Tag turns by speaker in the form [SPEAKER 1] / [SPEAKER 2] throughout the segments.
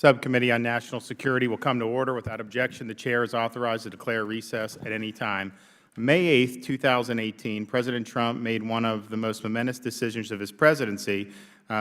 [SPEAKER 1] Subcommittee on National Security will come to order. Without objection, the Chair is authorized to declare recess at any time. On May 8, 2018, President Trump made one of the most momentous decisions of his presidency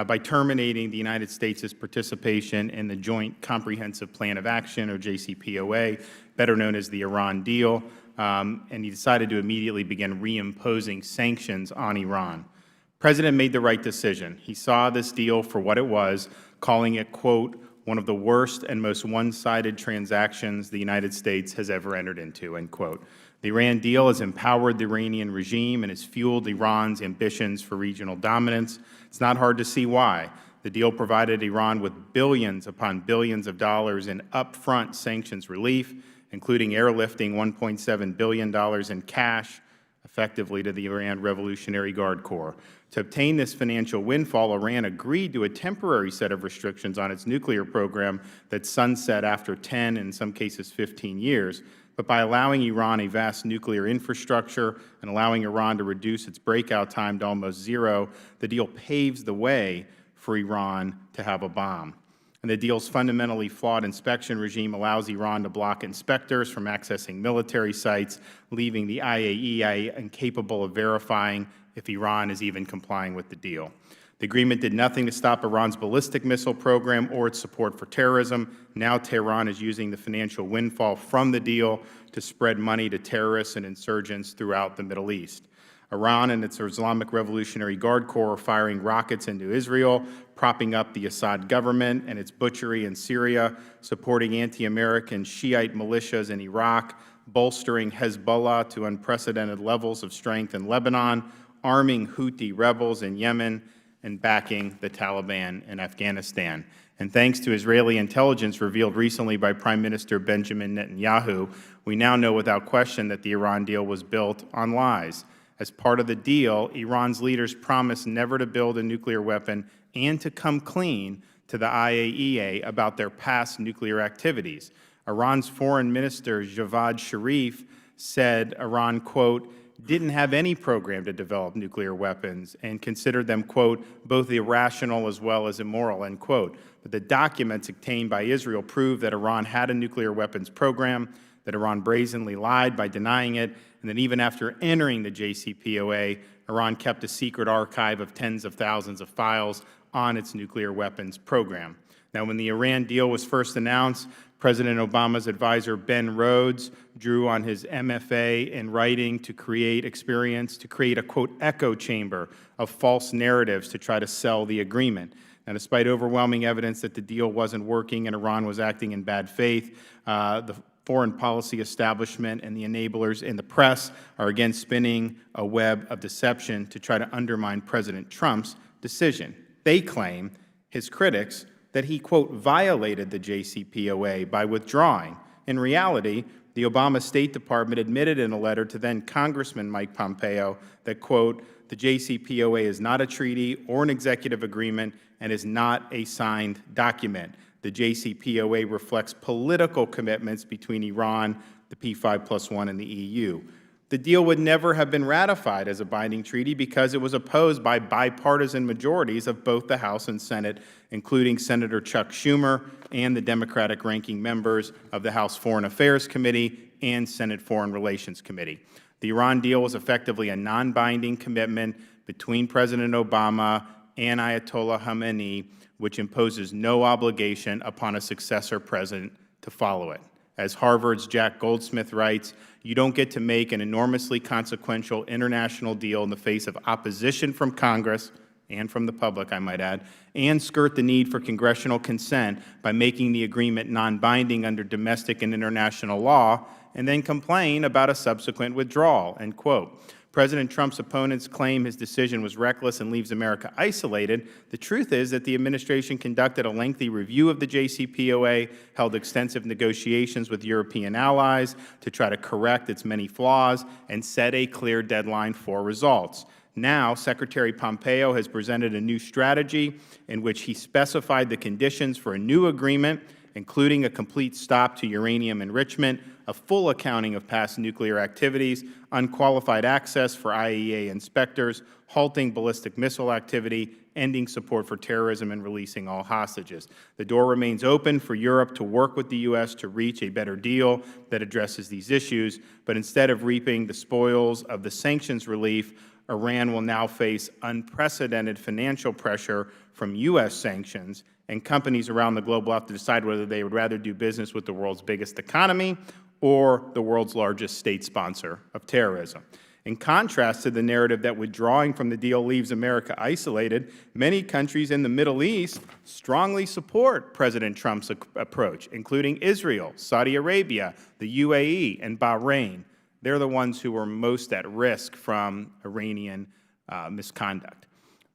[SPEAKER 1] by terminating the United States' participation in the Joint Comprehensive Plan of Action, or JCPOA, better known as the Iran deal, and he decided to immediately begin reimposing sanctions on Iran. The President made the right decision. He saw this deal for what it was, calling it, quote, one of the worst and most one-sided transactions the United States has ever entered into, end quote. The Iran deal has empowered the Iranian regime and has fueled Iran's ambitions for regional dominance. It's not hard to see why. The deal provided Iran with billions upon billions of dollars in upfront sanctions relief, including airlifting $1.7 billion in cash, effectively to the Iran Revolutionary Guard Corps. To obtain this financial windfall, Iran agreed to a temporary set of restrictions on its nuclear program that sunset after 10, in some cases 15 years. But by allowing Iran a vast nuclear infrastructure and allowing Iran to reduce its breakout time to almost zero, the deal paves the way for Iran to have a bomb. And the deal's fundamentally flawed inspection regime allows Iran to block inspectors from accessing military sites, leaving the IAEA incapable of verifying if Iran is even complying with the deal. The agreement did nothing to stop Iran's ballistic missile program or its support for terrorism. Now Tehran is using the financial windfall from the deal to spread money to terrorists and insurgents throughout the Middle East. Iran and its Islamic Revolutionary Guard Corps are firing rockets into Israel, propping up the Assad government and its butchery in Syria, supporting anti-American Shiite militias in Iraq, bolstering Hezbollah to unprecedented levels of strength in Lebanon, arming Houthi rebels in Yemen, and backing the Taliban in Afghanistan. And thanks to Israeli intelligence revealed recently by Prime Minister Benjamin Netanyahu, we now know without question that the Iran deal was built on lies. As part of the deal, Iran's leaders promised never to build a nuclear weapon and to come clean to the IAEA about their past nuclear activities. Iran's Foreign Minister Javad Zarif said Iran, quote, didn't have any program to develop nuclear weapons and considered them, quote, both irrational as well as immoral, end quote. But the documents obtained by Israel prove that Iran had a nuclear weapons program, that Iran brazenly lied by denying it, and that even after entering the JCPOA, Iran kept a secret archive of tens of thousands of files on its nuclear weapons program. Now, when the Iran deal was first announced, President Obama's advisor, Ben Rhodes, drew on his MFA in writing to create a, quote, echo chamber of false narratives to try to sell the agreement. And despite overwhelming evidence that the deal wasn't working and Iran was acting in bad faith, the foreign policy establishment and the enablers in the press are again spinning a web of deception to try to undermine President Trump's decision. They claim, his critics, that he, quote, violated the JCPOA by withdrawing. In reality, the Obama State Department admitted in a letter to then Congressman Mike Pompeo that, quote, the JCPOA is not a treaty or an executive agreement and is not a signed document. The JCPOA reflects political commitments between Iran, the P5+1, and the EU. The deal would never have been ratified as a binding treaty because it was opposed by bipartisan majorities of both the House and Senate, including Senator Chuck Schumer and the Democratic ranking members of the House Foreign Affairs Committee and Senate Foreign Relations Committee. The Iran deal was effectively a non-binding commitment between President Obama and Ayatollah Khamenei, which imposes no obligation upon a successor president to follow it. As Harvard's Jack Goldsmith writes, you don't get to make an enormously consequential international deal in the face of opposition from Congress and from the public, I might add, and skirt the need for congressional consent by making the agreement non-binding under domestic and international law, and then complain about a subsequent withdrawal, end quote. President Trump's opponents claim his decision was reckless and leaves America isolated. The truth is that the administration conducted a lengthy review of the JCPOA, held extensive negotiations with European allies to try to correct its many flaws, and set a clear deadline for results. Now, Secretary Pompeo has presented a new strategy in which he specified the conditions for a new agreement including a complete stop to uranium enrichment, a full accounting of past nuclear activities, unqualified access for IAEA inspectors, halting ballistic missile activity, ending support for terrorism, and releasing all hostages. The door remains open for Europe to work with the U.S. to reach a better deal that addresses these issues, but instead of reaping the spoils of the sanctions relief, Iran will now face unprecedented financial pressure from U.S. sanctions, and companies around the globe will have to decide whether they would rather do business with the world's biggest economy or the world's largest state sponsor of terrorism. In contrast to the narrative that withdrawing from the deal leaves America isolated, many countries in the Middle East strongly support President Trump's approach, including Israel, Saudi Arabia, the UAE, and Bahrain. They're the ones who are most at risk from Iranian misconduct.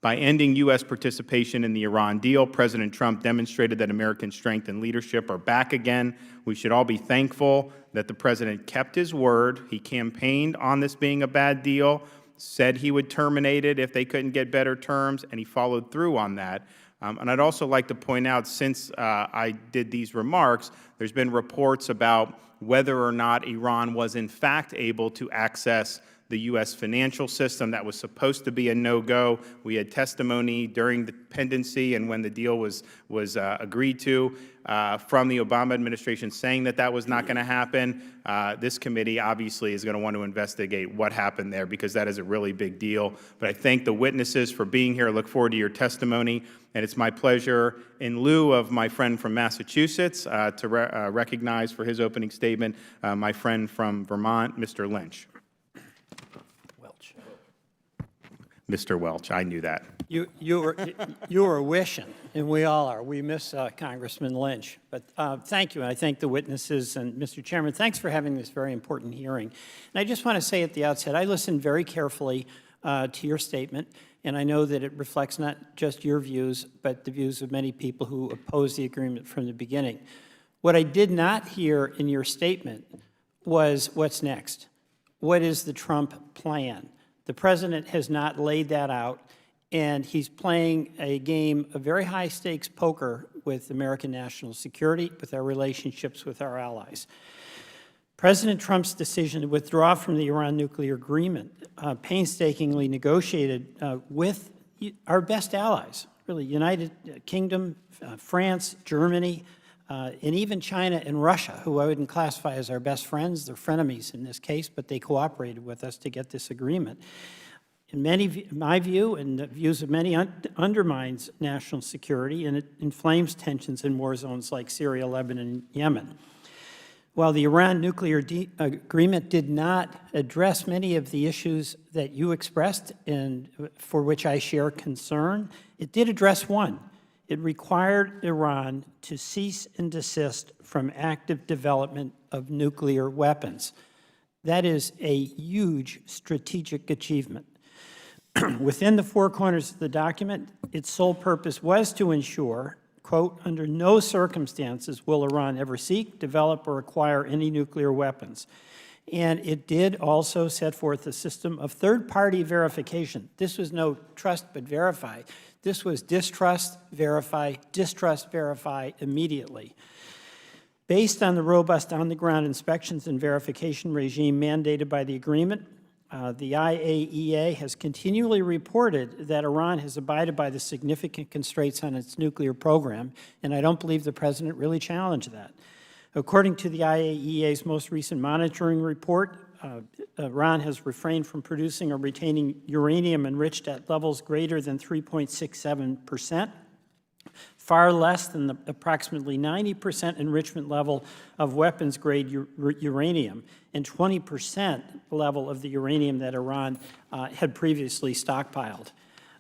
[SPEAKER 1] By ending U.S. participation in the Iran deal, President Trump demonstrated that American strength and leadership are back again. We should all be thankful that the President kept his word. He campaigned on this being a bad deal, said he would terminate it if they couldn't get better terms, and he followed through on that. And I'd also like to point out, since I did these remarks, there's been reports about whether or not Iran was in fact able to access the U.S. financial system. That was supposed to be a no-go. We had testimony during the pendency and when the deal was agreed to from the Obama administration saying that that was not going to happen. This committee obviously is going to want to investigate what happened there, because that is a really big deal. But I thank the witnesses for being here. I look forward to your testimony. And it's my pleasure, in lieu of my friend from Massachusetts, to recognize for his opening statement my friend from Vermont, Mr. Lynch. Mr. Welch, I knew that.
[SPEAKER 2] You were wishing, and we all are. We miss Congressman Lynch. But thank you, and I thank the witnesses. And Mr. Chairman, thanks for having this very important hearing. And I just want to say at the outset, I listened very carefully to your statement, and I know that it reflects not just your views, but the views of many people who opposed the agreement from the beginning. What I did not hear in your statement was what's next. What is the Trump plan? The President has not laid that out, and he's playing a game of very high-stakes poker with American national security, with our relationships with our allies. President Trump's decision to withdraw from the Iran nuclear agreement, painstakingly negotiated with our best allies, really, United Kingdom, France, Germany, and even China and Russia, who I wouldn't classify as our best friends. They're frenemies in this case, but they cooperated with us to get this agreement. In my view, and the views of many, undermines national security, and it inflames tensions in war zones like Syria, Lebanon, and Yemen. While the Iran nuclear agreement did not address many of the issues that you expressed and for which I share concern, it did address one. It required Iran to cease and desist from active development of nuclear weapons. That is a huge strategic achievement. Within the four corners of the document, its sole purpose was to ensure, quote, under no circumstances will Iran ever seek, develop, or acquire any nuclear weapons. And it did also set forth a system of third-party verification. This was no trust but verify. This was distrust, verify immediately. Based on the robust on-the-ground inspections and verification regime mandated by the agreement, the IAEA has continually reported that Iran has abided by the significant constraints on its nuclear program, and I don't believe the President really challenged that. According to the IAEA's most recent monitoring report, Iran has refrained from producing or retaining uranium enriched at levels greater than 3.67%, far less than the approximately 90% enrichment level of weapons-grade uranium and 20% level of the uranium that Iran had previously stockpiled.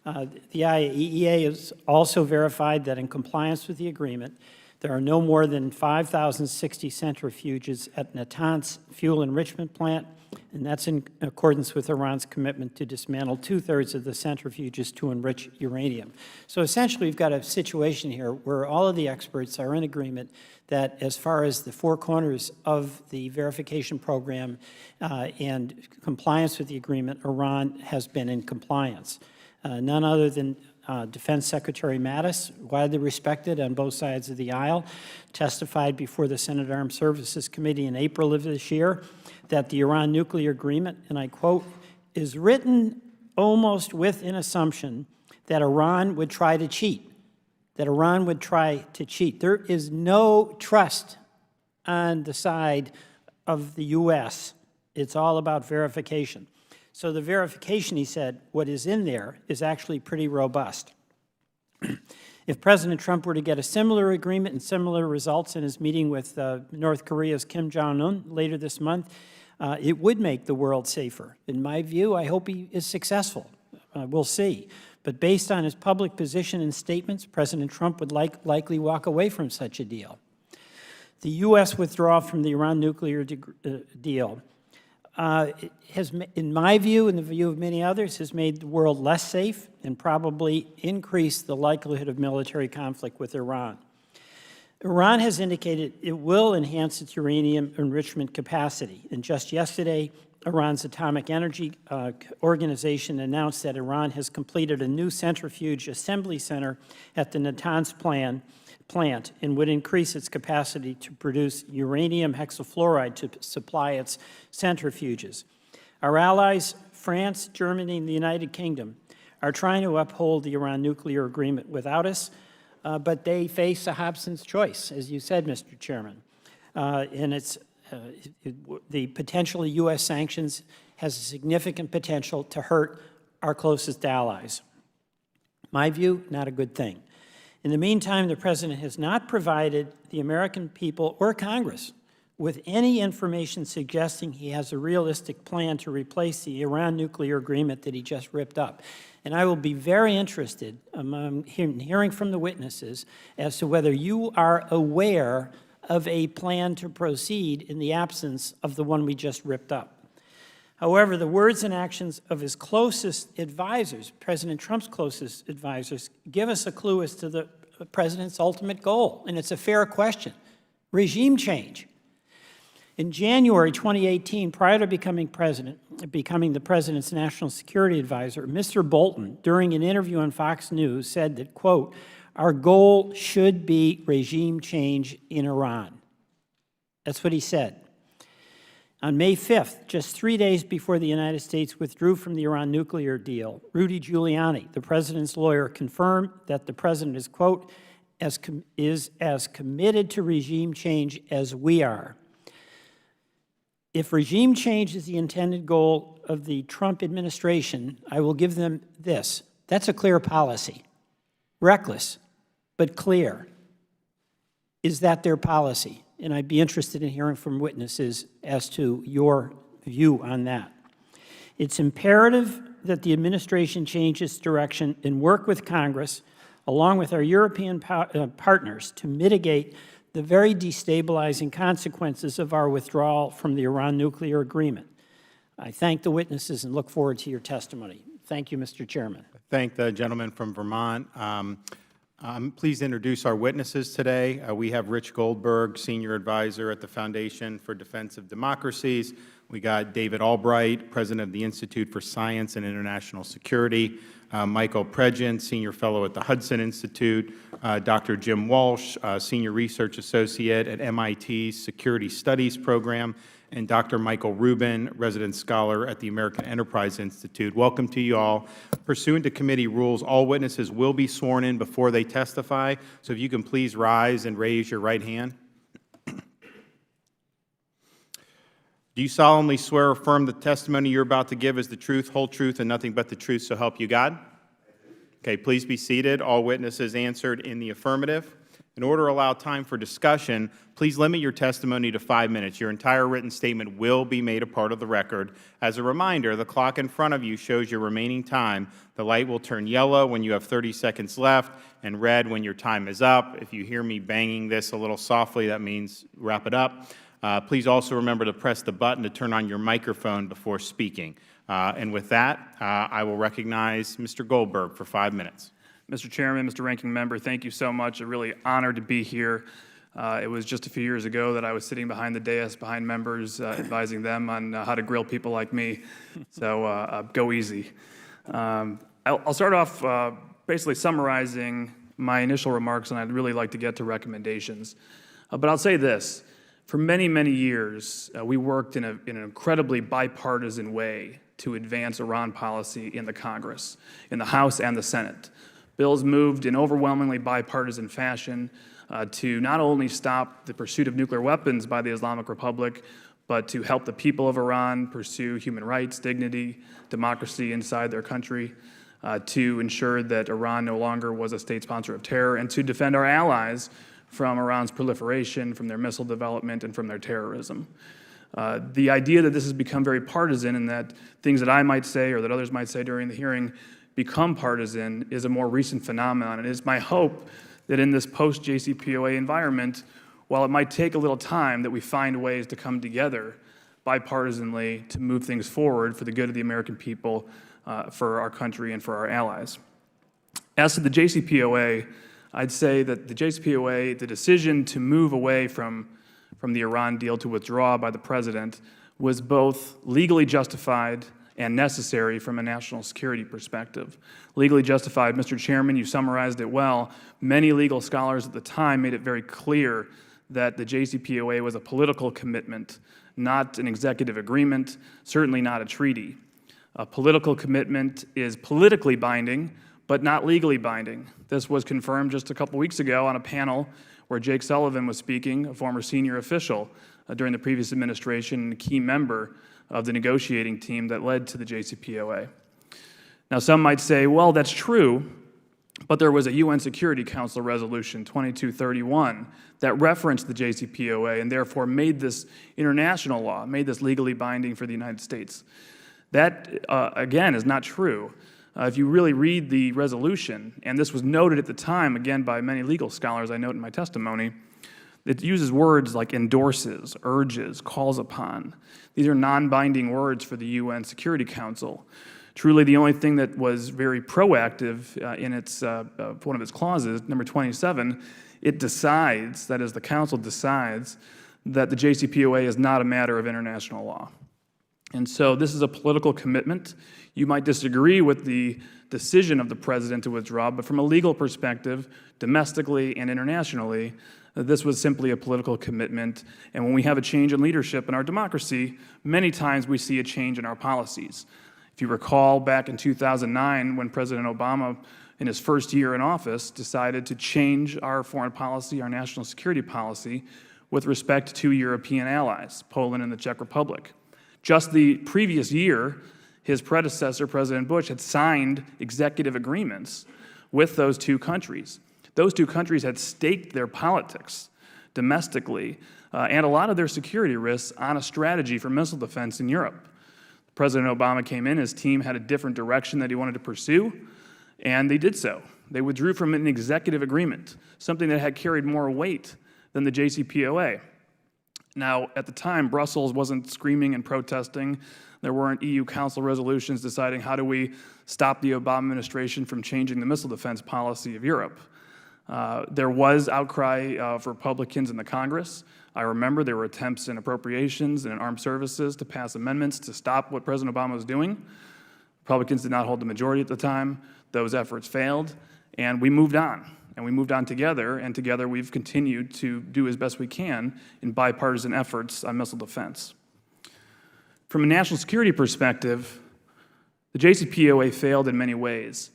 [SPEAKER 2] The IAEA has also verified that in compliance with the agreement, there are no more than 5,060 centrifuges at Natanz fuel enrichment plant, and that's in accordance with Iran's commitment to dismantle 2/3 of the centrifuges to enrich uranium. So essentially, we've got a situation here where all of the experts are in agreement that as far as the four corners of the verification program and compliance with the agreement, Iran has been in compliance. None other than Defense Secretary Mattis, widely respected on both sides of the aisle, testified before the Senate Armed Services Committee in April of this year that the Iran nuclear agreement, and I quote, is written almost with an assumption that Iran would try to cheat, that Iran would try to cheat. There is no trust on the side of the U.S. It's all about verification. So the verification, he said, what is in there is actually pretty robust. If President Trump were to get a similar agreement and similar results in his meeting with North Korea's Kim Jong-un later this month, it would make the world safer. In my view, I hope he is successful. We'll see. But based on his public position and statements, President Trump would likely walk away from such a deal. The U.S. withdrawal from the Iran nuclear deal has, in my view and the view of many others, has made the world less safe and probably increased the likelihood of military conflict with Iran. Iran has indicated it will enhance its uranium enrichment capacity. And just yesterday, Iran's Atomic Energy Organization announced that Iran has completed a new centrifuge assembly center at the Natanz plant and would increase its capacity to produce uranium hexafluoride to supply its centrifuges. Our allies, France, Germany, and the United Kingdom, are trying to uphold the Iran nuclear agreement without us, but they face a Hobson's choice, as you said, Mr. Chairman. And the potential U.S. sanctions has a significant potential to hurt our closest allies. My view, not a good thing. In the meantime, the President has not provided the American people or Congress with any information suggesting he has a realistic plan to replace the Iran nuclear agreement that he just ripped up. And I will be very interested in hearing from the witnesses as to whether you are aware of a plan to proceed in the absence of the one we just ripped up. However, the words and actions of his closest advisors, President Trump's closest advisors, give us a clue as to the President's ultimate goal, and it's a fair question: regime change. In January 2018, prior to becoming the President's national security advisor, Mr. Bolton, during an interview on Fox News, said that, quote, our goal should be regime change in Iran. That's what he said. On May 5th, just 3 days before the United States withdrew from the Iran nuclear deal, Rudy Giuliani, the President's lawyer, confirmed that the President is, quote, is as committed to regime change as we are. If regime change is the intended goal of the Trump administration, I will give them this. That's a clear policy. Reckless, but clear. Is that their policy? And I'd be interested in hearing from witnesses as to your view on that. It's imperative that the administration change its direction and work with Congress, along with our European partners, to mitigate the very destabilizing consequences of our withdrawal from the Iran nuclear agreement. I thank the witnesses and look forward to your testimony. Thank you, Mr. Chairman.
[SPEAKER 1] Thank the gentleman from Vermont. I'm pleased to introduce our witnesses today. We have Rich Goldberg, Senior Advisor at the Foundation for Defense of Democracies. We got David Albright, President of the Institute for Science and International Security. Michael Pregent, Senior Fellow at the Hudson Institute. Dr. Jim Walsh, Senior Research Associate at MIT's Security Studies Program. And Dr. Michael Rubin, Resident Scholar at the American Enterprise Institute. Welcome to you all. Pursuant to committee rules, all witnesses will be sworn in before they testify. So if you can please rise and raise your right hand. Do you solemnly swear or affirm the testimony you're about to give is the truth, whole truth, and nothing but the truth, so help you God? Okay, please be seated. All witnesses answered in the affirmative. In order to allow time for discussion, please limit your testimony to 5 minutes. Your entire written statement will be made a part of the record. As a reminder, the clock in front of you shows your remaining time. The light will turn yellow when you have 30 seconds left and red when your time is up. If you hear me banging this a little softly, that means wrap it up. Please also remember to press the button to turn on your microphone before speaking. And with that, I will recognize Mr. Goldberg for 5 minutes.
[SPEAKER 3] Mr. Chairman, Mr. Ranking Member, thank you so much. I'm really honored to be here. It was just a few years ago that I was sitting behind the dais, behind members, advising them on how to grill people like me. So go easy. I'll start off basically summarizing my initial remarks, and I'd really like to get to recommendations. But I'll say this. For many, many years, we worked in an incredibly bipartisan way to advance Iran policy in the Congress, in the House and the Senate. Bills moved in overwhelmingly bipartisan fashion to not only stop the pursuit of nuclear weapons by the Islamic Republic, but to help the people of Iran pursue human rights, dignity, democracy inside their country, to ensure that Iran no longer was a state sponsor of terror, and to defend our allies from Iran's proliferation, from their missile development, and from their terrorism. The idea that this has become very partisan and that things that I might say or that others might say during the hearing become partisan is a more recent phenomenon. And it is my hope that in this post-JCPOA environment, while it might take a little time, that we find ways to come together bipartisanly to move things forward for the good of the American people, for our country, and for our allies. As to the JCPOA, I'd say that the JCPOA, the decision to move away from the Iran deal, to withdraw by the president, was both legally justified and necessary from a national security perspective. Legally justified, Mr. Chairman, you summarized it well. Many legal scholars at the time made it very clear that the JCPOA was a political commitment, not an executive agreement, certainly not a treaty. A political commitment is politically binding, but not legally binding. This was confirmed just a couple weeks ago on a panel where Jake Sullivan was speaking, a former senior official during the previous administration and a key member of the negotiating team that led to the JCPOA. Now, some might say, well, that's true, but there was a UN Security Council resolution 2231 that referenced the JCPOA and therefore made this international law, made this legally binding for the United States. That, again, is not true. If you really read the resolution, and this was noted at the time, again, by many legal scholars I note in my testimony, it uses words like endorses, urges, calls upon. These are non-binding words for the UN Security Council. Truly, the only thing that was very proactive in its one of its clauses, number 27, it decides, that is, the Council decides, that the JCPOA is not a matter of international law. And so this is a political commitment. You might disagree with the decision of the president to withdraw, but from a legal perspective, domestically and internationally, this was simply a political commitment. And when we have a change in leadership in our democracy, many times we see a change in our policies. If you recall back in 2009, when President Obama, in his first year in office, decided to change our foreign policy, our national security policy, with respect to European allies, Poland and the Czech Republic. Just the previous year, his predecessor, President Bush, had signed executive agreements with those two countries. Those two countries had staked their politics domestically and a lot of their security risks on a strategy for missile defense in Europe. President Obama came in, his team had a different direction that he wanted to pursue, and they did so. They withdrew from an executive agreement, something that had carried more weight than the JCPOA. Now, at the time, Brussels wasn't screaming and protesting. There weren't EU Council resolutions deciding how do we stop the Obama administration from changing the missile defense policy of Europe. There was outcry for Republicans in the Congress. I remember there were attempts in appropriations and in armed services to pass amendments to stop what President Obama was doing. Republicans did not hold the majority at the time. Those efforts failed, and we moved on. And we moved on together, and together we've continued to do as best we can in bipartisan efforts on missile defense. From a national security perspective, the JCPOA failed in many ways,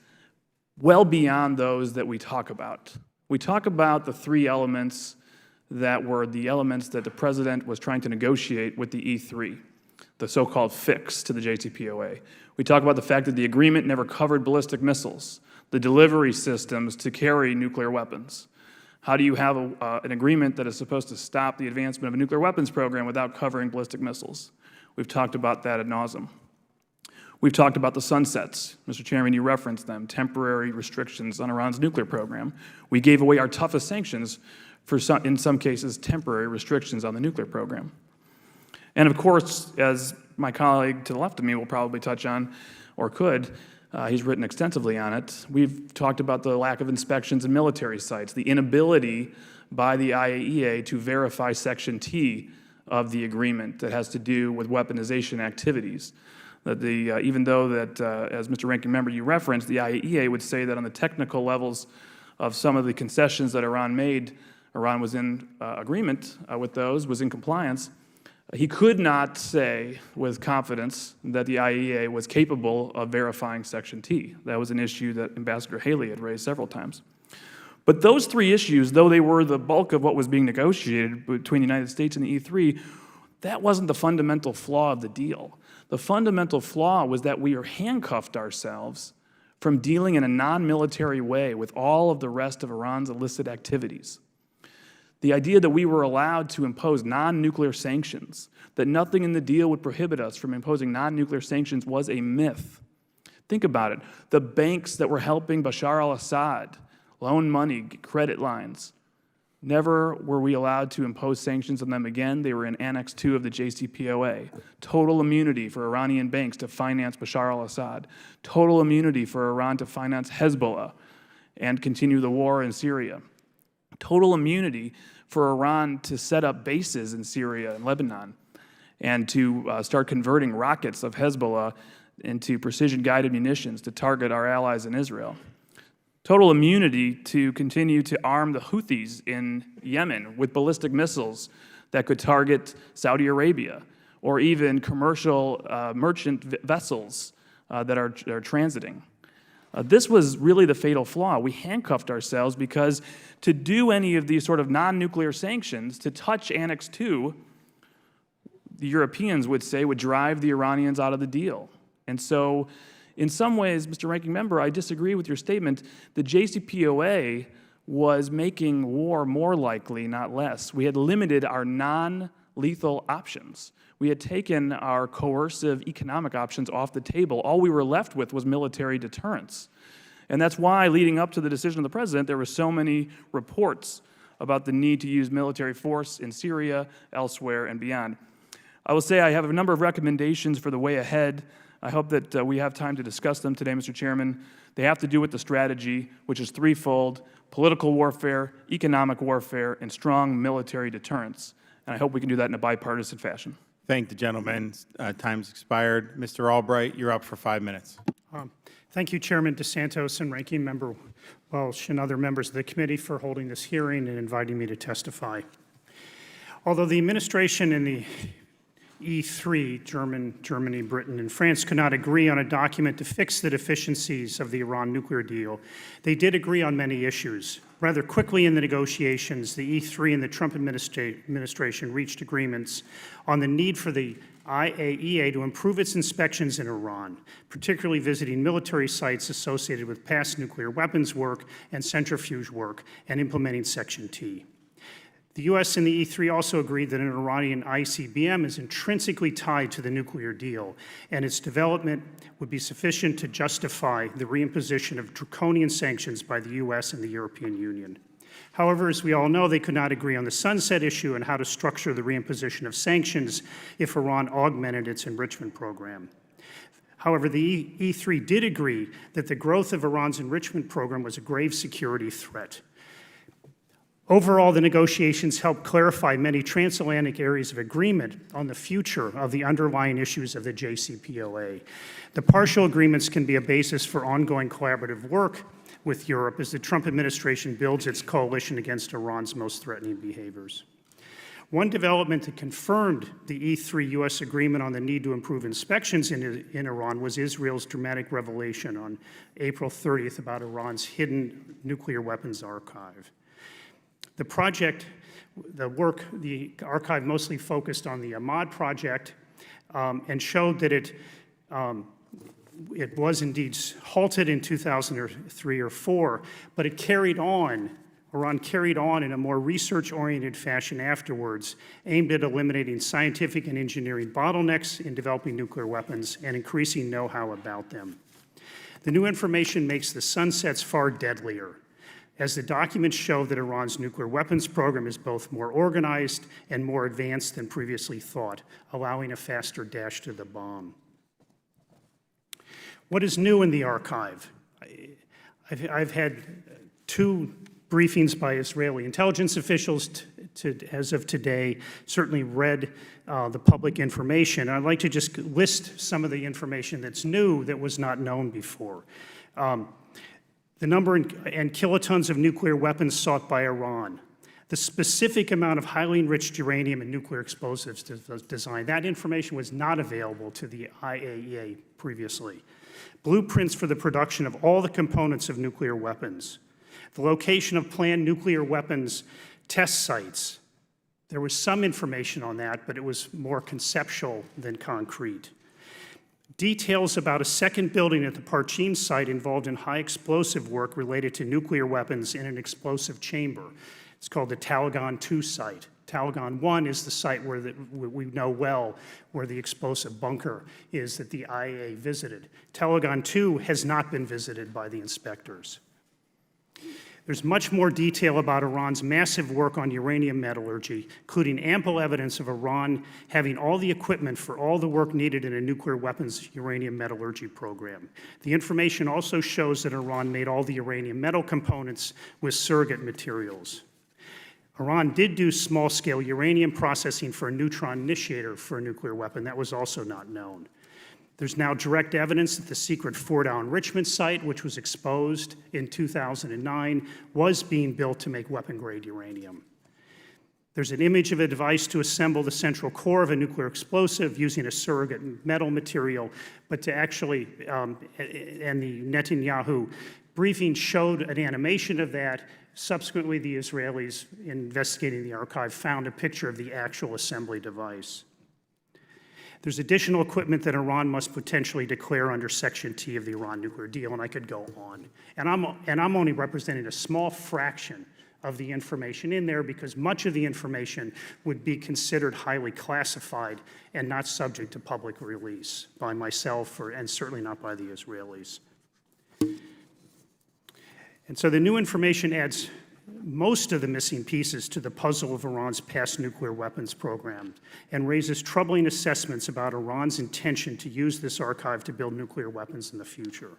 [SPEAKER 3] well beyond those that we talk about. We talk about the three elements that were the elements that the president was trying to negotiate with the E3, the so-called fix to the JCPOA. We talk about the fact that the agreement never covered ballistic missiles, the delivery systems to carry nuclear weapons. How do you have an agreement that is supposed to stop the advancement of a nuclear weapons program without covering ballistic missiles? We've talked about that ad nauseum. We've talked about the sunsets. Mr. Chairman, you referenced them, temporary restrictions on Iran's nuclear program. We gave away our toughest sanctions for, in some cases, temporary restrictions on the nuclear program. And of course, as my colleague to the left of me will probably touch on, or could, he's written extensively on it. We've talked about the lack of inspections in military sites, the inability by the IAEA to verify Section T of the agreement that has to do with weaponization activities. That even though that, as Mr. Ranking Member, you referenced, the IAEA would say that on the technical levels of some of the concessions that Iran made, Iran was in agreement with those, was in compliance. He could not say with confidence that the IAEA was capable of verifying Section T. That was an issue that Ambassador Haley had raised several times. But those three issues, though they were the bulk of what was being negotiated between the United States and the E3, that wasn't the fundamental flaw of the deal. The fundamental flaw was that we are handcuffed ourselves from dealing in a non-military way with all of the rest of Iran's illicit activities. The idea that we were allowed to impose non-nuclear sanctions, that nothing in the deal would prohibit us from imposing non-nuclear sanctions, was a myth. Think about it. The banks that were helping Bashar al-Assad loan money, credit lines, never were we allowed to impose sanctions on them again. They were in Annex 2 of the JCPOA. Total immunity for Iranian banks to finance Bashar al-Assad. Total immunity for Iran to finance Hezbollah and continue the war in Syria. Total immunity for Iran to set up bases in Syria and Lebanon and to start converting rockets of Hezbollah into precision-guided munitions to target our allies in Israel. Total immunity to continue to arm the Houthis in Yemen with ballistic missiles that could target Saudi Arabia or even commercial merchant vessels that are transiting. This was really the fatal flaw. We handcuffed ourselves because to do any of these sort of non-nuclear sanctions, to touch Annex 2, the Europeans would say would drive the Iranians out of the deal. And so in some ways, Mr. Ranking Member, I disagree with your statement. The JCPOA was making war more likely, not less. We had limited our non-lethal options. We had taken our coercive economic options off the table. All we were left with was military deterrence. And that's why, leading up to the decision of the President, there were so many reports about the need to use military force in Syria, elsewhere, and beyond. I will say I have a number of recommendations for the way ahead. I hope that we have time to discuss them today, Mr. Chairman. They have to do with the strategy, which is threefold: political warfare, economic warfare, and strong military deterrence. And I hope we can do that in a bipartisan fashion.
[SPEAKER 1] Thank the gentleman. Time's expired. Mr. Albright, you're up for 5 minutes.
[SPEAKER 4] Thank you, Chairman DeSantos and Ranking Member Welch and other members of the committee for holding this hearing and inviting me to testify. Although the administration and the E3, Germany, Britain, and France, could not agree on a document to fix the deficiencies of the Iran nuclear deal, they did agree on many issues. Rather quickly in the negotiations, the E3 and the Trump administration reached agreements on the need for the IAEA to improve its inspections in Iran, particularly visiting military sites associated with past nuclear weapons work and centrifuge work, and implementing Section T. The U.S. and the E3 also agreed that an Iranian ICBM is intrinsically tied to the nuclear deal, and its development would be sufficient to justify the reimposition of draconian sanctions by the U.S. and the European Union. However, as we all know, they could not agree on the sunset issue and how to structure the reimposition of sanctions if Iran augmented its enrichment program. However, the E3 did agree that the growth of Iran's enrichment program was a grave security threat. Overall, the negotiations helped clarify many transatlantic areas of agreement on the future of the underlying issues of the JCPOA. The partial agreements can be a basis for ongoing collaborative work with Europe as the Trump administration builds its coalition against Iran's most threatening behaviors. One development that confirmed the E3 U.S. agreement on the need to improve inspections in Iran was Israel's dramatic revelation on April 30th about Iran's hidden nuclear weapons archive. The project, the archive mostly focused on the Ahmad project and showed that it was indeed halted in 2003 or 4, but it carried on. Iran carried on in a more research-oriented fashion afterwards, aimed at eliminating scientific and engineering bottlenecks in developing nuclear weapons and increasing know-how about them. The new information makes the sunsets far deadlier, as the documents show that Iran's nuclear weapons program is both more organized and more advanced than previously thought, allowing a faster dash to the bomb. What is new in the archive? I've had two briefings by Israeli intelligence officials as of today, certainly read the public information. I'd like to just list some of the information that's new that was not known before. The number and kilotons of nuclear weapons sought by Iran, the specific amount of highly enriched uranium and nuclear explosives designed. That information was not available to the IAEA previously. Blueprints for the production of all the components of nuclear weapons. The location of planned nuclear weapons test sites. There was some information on that, but it was more conceptual than concrete. Details about a second building at the Parchin site involved in high explosive work related to nuclear weapons in an explosive chamber. It's called the Talagon 2 site. Talagon 1 is the site where we know well where the explosive bunker is that the IAEA visited. Talagon 2 has not been visited by the inspectors. There's much more detail about Iran's massive work on uranium metallurgy, including ample evidence of Iran having all the equipment for all the work needed in a nuclear weapons uranium metallurgy program. The information also shows that Iran made all the uranium metal components with surrogate materials. Iran did do small-scale uranium processing for a neutron initiator for a nuclear weapon. That was also not known. There's now direct evidence that the secret Fordow enrichment site, which was exposed in 2009, was being built to make weapon-grade uranium. There's an image of a device to assemble the central core of a nuclear explosive using a surrogate metal material, but to actually, and the Netanyahu briefing showed an animation of that. Subsequently, the Israelis, investigating the archive, found a picture of the actual assembly device. There's additional equipment that Iran must potentially declare under Section T of the Iran nuclear deal, and I could go on. And I'm only representing a small fraction of the information in there because much of the information would be considered highly classified and not subject to public release by myself and certainly not by the Israelis. And so the new information adds most of the missing pieces to the puzzle of Iran's past nuclear weapons program and raises troubling assessments about Iran's intention to use this archive to build nuclear weapons in the future.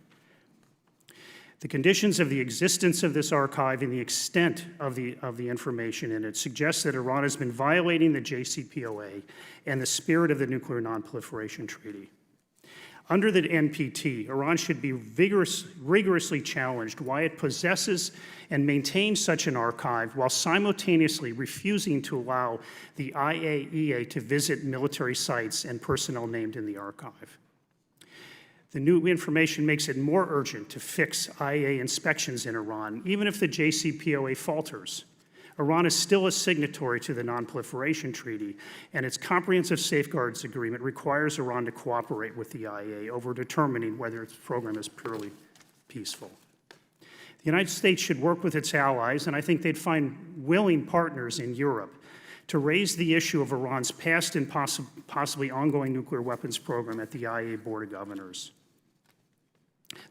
[SPEAKER 4] The conditions of the existence of this archive and the extent of the information in it suggests that Iran has been violating the JCPOA and the spirit of the Nuclear Non-Proliferation Treaty. Under the NPT, Iran should be rigorously challenged why it possesses and maintains such an archive while simultaneously refusing to allow the IAEA to visit military sites and personnel named in the archive. The new information makes it more urgent to fix IAEA inspections in Iran, even if the JCPOA falters. Iran is still a signatory to the Non-Proliferation Treaty, and its Comprehensive Safeguards Agreement requires Iran to cooperate with the IAEA over determining whether its program is purely peaceful. The United States should work with its allies, and I think they'd find willing partners in Europe to raise the issue of Iran's past and possibly ongoing nuclear weapons program at the IAEA Board of Governors.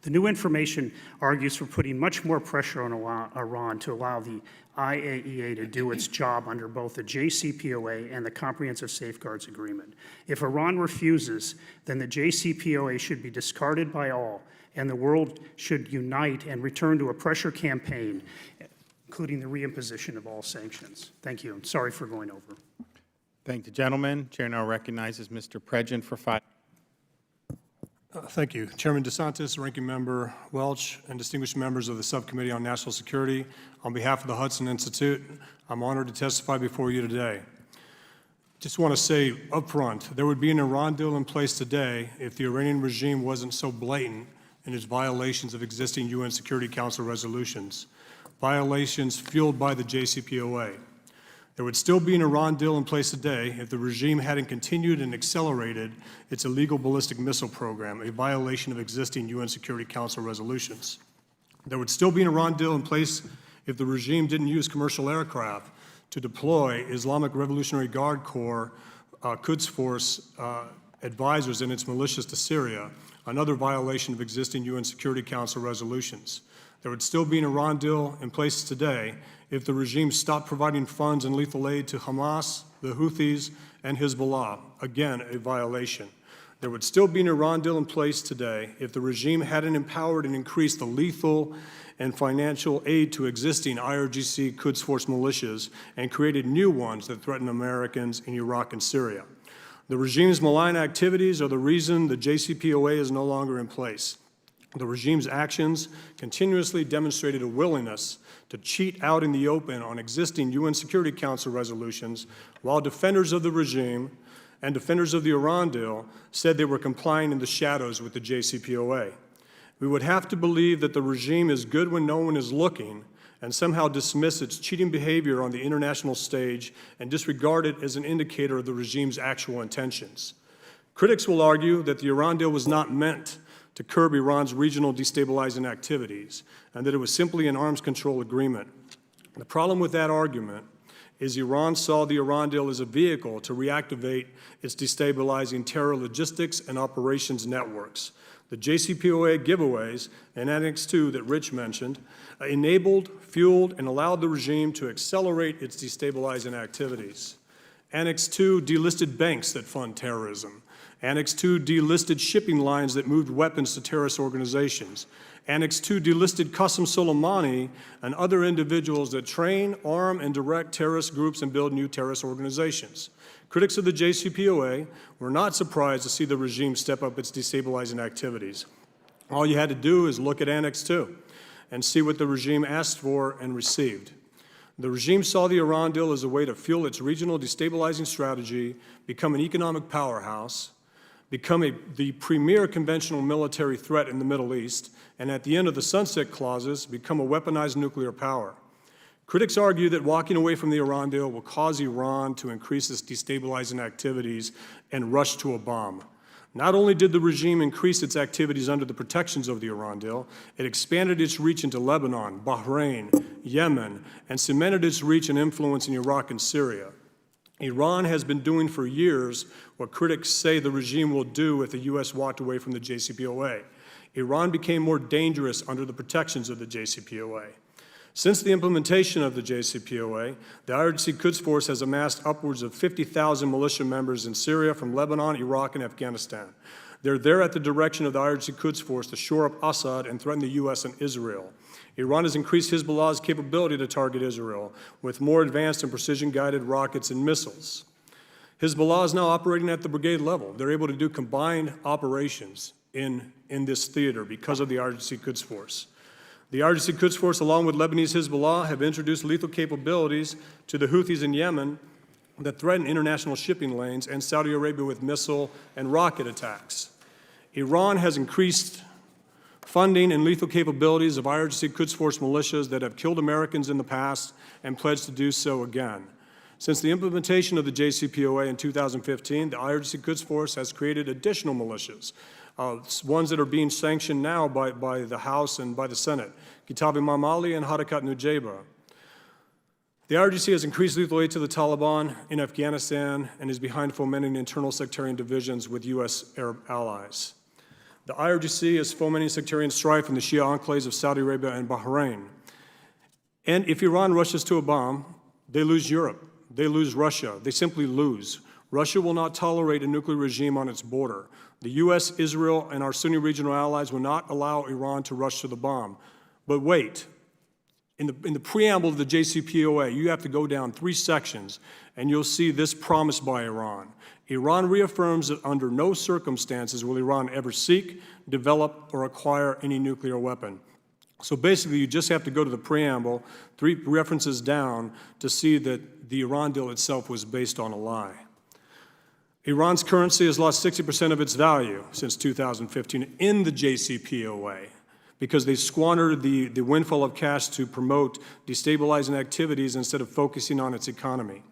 [SPEAKER 4] The new information argues for putting much more pressure on Iran to allow the IAEA to do its job under both the JCPOA and the Comprehensive Safeguards Agreement. If Iran refuses, then the JCPOA should be discarded by all, and the world should unite and return to a pressure campaign, including the reimposition of all sanctions. Thank you. I'm sorry for going over.
[SPEAKER 1] Thank the gentleman. Chair now recognizes Mr. Pregent for 5 minutes.
[SPEAKER 5] Thank you. Chairman DeSantis, Ranking Member Welch, and distinguished members of the Subcommittee on National Security, on behalf of the Hudson Institute, I'm honored to testify before you today. Just want to say up front, there would be an Iran deal in place today if the Iranian regime wasn't so blatant in its violations of existing UN Security Council resolutions, violations fueled by the JCPOA. There would still be an Iran deal in place today if the regime hadn't continued and accelerated its illegal ballistic missile program, a violation of existing UN Security Council resolutions. There would still be an Iran deal in place if the regime didn't use commercial aircraft to deploy Islamic Revolutionary Guard Corps Quds Force advisors and its militias to Syria, another violation of existing UN Security Council resolutions. There would still be an Iran deal in place today if the regime stopped providing funds and lethal aid to Hamas, the Houthis, and Hezbollah, again, a violation. There would still be an Iran deal in place today if the regime hadn't empowered and increased the lethal and financial aid to existing IRGC Quds Force militias and created new ones that threaten Americans in Iraq and Syria. The regime's malign activities are the reason the JCPOA is no longer in place. The regime's actions continuously demonstrated a willingness to cheat out in the open on existing UN Security Council resolutions, while defenders of the regime and defenders of the Iran deal said they were complying in the shadows with the JCPOA. We would have to believe that the regime is good when no one is looking and somehow dismiss its cheating behavior on the international stage and disregard it as an indicator of the regime's actual intentions. Critics will argue that the Iran deal was not meant to curb Iran's regional destabilizing activities and that it was simply an arms control agreement. The problem with that argument is Iran saw the Iran deal as a vehicle to reactivate its destabilizing terror logistics and operations networks. The JCPOA giveaways and Annex II that Rich mentioned enabled, fueled, and allowed the regime to accelerate its destabilizing activities. Annex II delisted banks that fund terrorism. Annex II delisted shipping lines that moved weapons to terrorist organizations. Annex II delisted Qasem Soleimani and other individuals that train, arm, and direct terrorist groups and build new terrorist organizations. Critics of the JCPOA were not surprised to see the regime step up its destabilizing activities. All you had to do is look at Annex II and see what the regime asked for and received. The regime saw the Iran deal as a way to fuel its regional destabilizing strategy, become an economic powerhouse, become the premier conventional military threat in the Middle East, and at the end of the sunset clauses, become a weaponized nuclear power. Critics argue that walking away from the Iran deal will cause Iran to increase its destabilizing activities and rush to a bomb. Not only did the regime increase its activities under the protections of the Iran deal, it expanded its reach into Lebanon, Bahrain, Yemen, and cemented its reach and influence in Iraq and Syria. Iran has been doing for years what critics say the regime will do if the U.S. walked away from the JCPOA. Iran became more dangerous under the protections of the JCPOA. Since the implementation of the JCPOA, the IRGC Quds Force has amassed upwards of 50,000 militia members in Syria from Lebanon, Iraq, and Afghanistan. They're there at the direction of the IRGC Quds Force to shore up Assad and threaten the U.S. and Israel. Iran has increased Hezbollah's capability to target Israel with more advanced and precision-guided rockets and missiles. Hezbollah is now operating at the brigade level. They're able to do combined operations in this theater because of the IRGC Quds Force. The IRGC Quds Force, along with Lebanese Hezbollah, have introduced lethal capabilities to the Houthis in Yemen that threaten international shipping lanes and Saudi Arabia with missile and rocket attacks. Iran has increased funding and lethal capabilities of IRGC Quds Force militias that have killed Americans in the past and pledged to do so again. Since the implementation of the JCPOA in 2015, the IRGC Quds Force has created additional militias, ones that are being sanctioned now by the House and by the Senate, Kitab Imam Ali and Harakat Nujaba. The IRGC has increased lethal aid to the Taliban in Afghanistan and is behind fomenting internal sectarian divisions with U.S. Arab allies. The IRGC is fomenting sectarian strife in the Shia enclaves of Saudi Arabia and Bahrain. And if Iran rushes to a bomb, they lose Europe, they lose Russia, they simply lose. Russia will not tolerate a nuclear regime on its border. The U.S., Israel, and our Sunni regional allies will not allow Iran to rush to the bomb. But wait, in the preamble of the JCPOA, you have to go down 3 sections, and you'll see this promise by Iran. Iran reaffirms that under no circumstances will Iran ever seek, develop, or acquire any nuclear weapon. So basically, you just have to go to the preamble, 3 references down, to see that the Iran deal itself was based on a lie. Iran's currency has lost 60% of its value since 2015 in the JCPOA because they squandered the windfall of cash to promote destabilizing activities instead of focusing on its economy.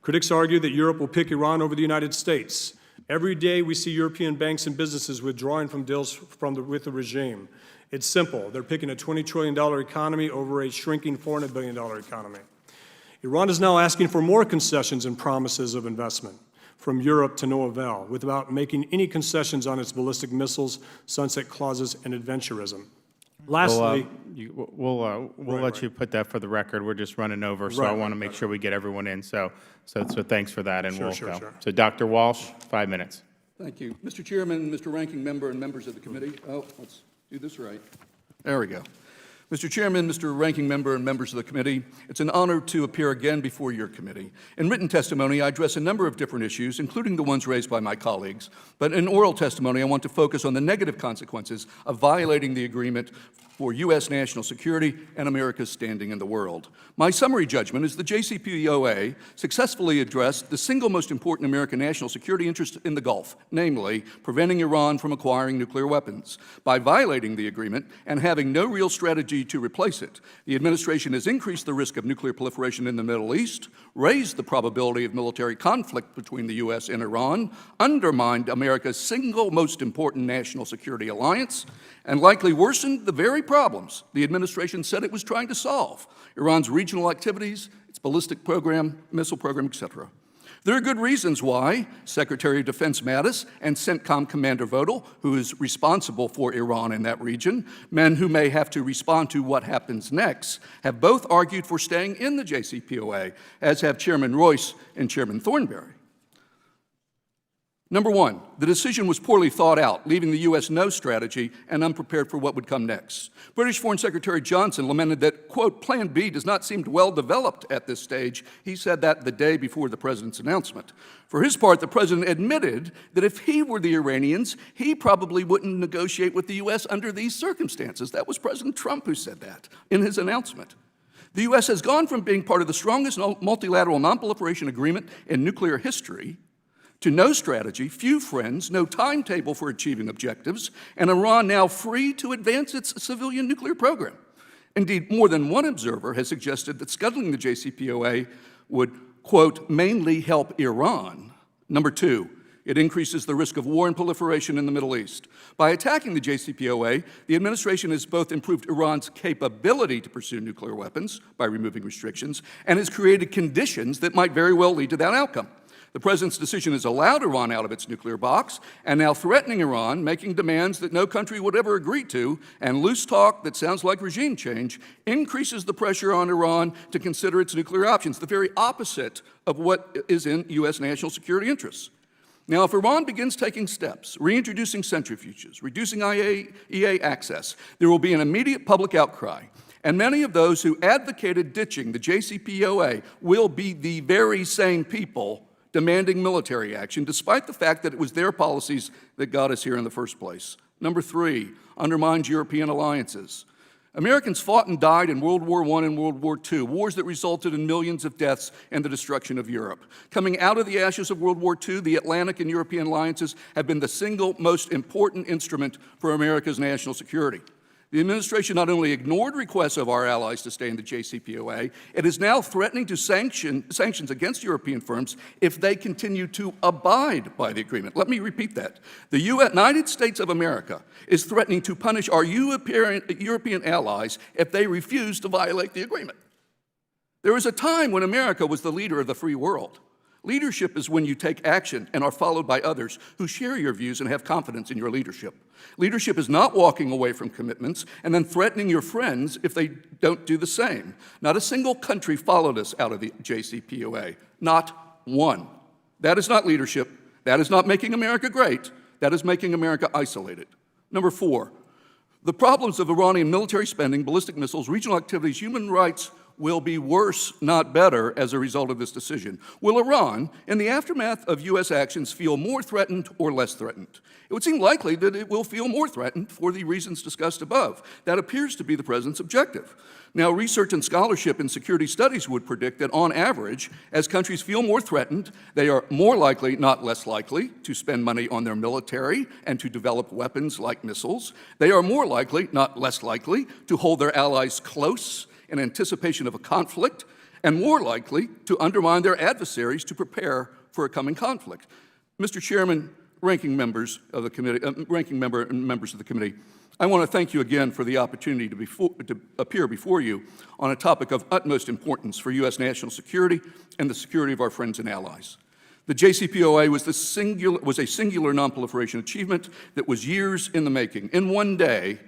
[SPEAKER 5] Critics argue that Europe will pick Iran over the United States. Every day we see European banks and businesses withdrawing from deals with the regime. It's simple. They're picking a $20 trillion economy over a shrinking $400 billion economy. Iran is now asking for more concessions and promises of investment from Europe to no avail, without making any concessions on its ballistic missiles, sunset clauses, and adventurism. Lastly,
[SPEAKER 1] we'll let you put that for the record. We're just running over, so I want to make sure we get everyone in. So thanks for that, and we'll go.
[SPEAKER 5] Sure.
[SPEAKER 1] So Dr. Walsh, 5 minutes.
[SPEAKER 6] Thank you. Mr. Chairman, Mr. Ranking Member, and members of the committee. Oh, let's do this right. There we go. Mr. Chairman, Mr. Ranking Member, and members of the committee, it's an honor to appear again before your committee. In written testimony, I address a number of different issues, including the ones raised by my colleagues. But in oral testimony, I want to focus on the negative consequences of violating the agreement for U.S. national security and America's standing in the world. My summary judgment is the JCPOA successfully addressed the single most important American national security interest in the Gulf, namely preventing Iran from acquiring nuclear weapons. By violating the agreement and having no real strategy to replace it, the administration has increased the risk of nuclear proliferation in the Middle East, raised the probability of military conflict between the U.S. and Iran, undermined America's single most important national security alliance, and likely worsened the very problems the administration said it was trying to solve: Iran's regional activities, its ballistic program, missile program, etc. There are good reasons why Secretary of Defense Mattis and CENTCOM Commander Vodal, who is responsible for Iran in that region, men who may have to respond to what happens next, have both argued for staying in the JCPOA, as have Chairman Royce and Chairman Thornberry. Number one, the decision was poorly thought out, leaving the U.S. no strategy and unprepared for what would come next. British Foreign Secretary Johnson lamented that, quote, Plan B does not seem well developed at this stage. He said that the day before the president's announcement. For his part, the president admitted that if he were the Iranians, he probably wouldn't negotiate with the U.S. under these circumstances. That was President Trump who said that in his announcement. The U.S. has gone from being part of the strongest multilateral nonproliferation agreement in nuclear history to no strategy, few friends, no timetable for achieving objectives, and Iran now free to advance its civilian nuclear program. Indeed, more than one observer has suggested that scuttling the JCPOA would, quote, mainly help Iran. Number two, it increases the risk of war and proliferation in the Middle East. By attacking the JCPOA, the administration has both improved Iran's capability to pursue nuclear weapons by removing restrictions and has created conditions that might very well lead to that outcome. The president's decision has allowed Iran out of its nuclear box and now threatening Iran, making demands that no country would ever agree to, and loose talk that sounds like regime change, increases the pressure on Iran to consider its nuclear options, the very opposite of what is in U.S. national security interests. Now, if Iran begins taking steps, reintroducing centrifuges, reducing IAEA access, there will be an immediate public outcry. And many of those who advocated ditching the JCPOA will be the very same people demanding military action, despite the fact that it was their policies that got us here in the first place. Number three, undermines European alliances. Americans fought and died in World War I and World War II, wars that resulted in millions of deaths and the destruction of Europe. Coming out of the ashes of World War II, the Atlantic and European alliances have been the single most important instrument for America's national security. The administration not only ignored requests of our allies to stay in the JCPOA, it is now threatening to sanctions against European firms if they continue to abide by the agreement. Let me repeat that. The United States of America is threatening to punish our European allies if they refuse to violate the agreement. There was a time when America was the leader of the free world. Leadership is when you take action and are followed by others who share your views and have confidence in your leadership. Leadership is not walking away from commitments and then threatening your friends if they don't do the same. Not a single country followed us out of the JCPOA. Not one. That is not leadership. That is not making America great. That is making America isolated. Number four, the problems of Iranian military spending, ballistic missiles, regional activities, human rights will be worse, not better, as a result of this decision. Will Iran, in the aftermath of U.S. actions, feel more threatened or less threatened? It would seem likely that it will feel more threatened for the reasons discussed above. That appears to be the president's objective. Now, research and scholarship in security studies would predict that, on average, as countries feel more threatened, they are more likely, not less likely, to spend money on their military and to develop weapons like missiles. They are more likely, not less likely, to hold their allies close in anticipation of a conflict, and more likely to undermine their adversaries to prepare for a coming conflict. Mr. Chairman, ranking members of the committee, ranking member and members of the committee, I want to thank you again for the opportunity to appear before you on a topic of utmost importance for U.S. national security and the security of our friends and allies. The JCPOA was a singular nonproliferation achievement that was years in the making. In one day,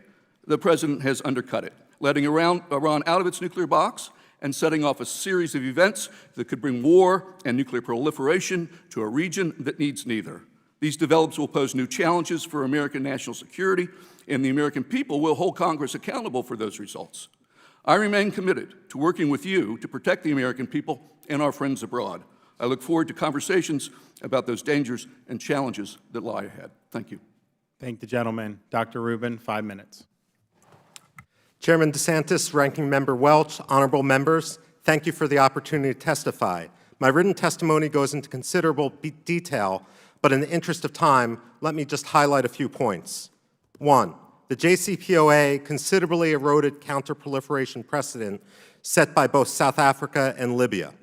[SPEAKER 6] the president has undercut it, letting Iran out of its nuclear box and setting off a series of events that could bring war and nuclear proliferation to a region that needs neither. These developments will pose new challenges for American national security, and the American people will hold Congress accountable for those results. I remain committed to working with you to protect the American people and our friends abroad. I look forward to conversations about those dangers and challenges that lie ahead. Thank you.
[SPEAKER 1] Thank the gentleman. Dr. Rubin, 5 minutes.
[SPEAKER 7] Chairman DeSantis, Ranking Member Welch, honorable members, thank you for the opportunity to testify. My written testimony goes into considerable detail, but in the interest of time, let me just highlight a few points. 1, the JCPOA considerably eroded counterproliferation precedent set by both South Africa and Libya.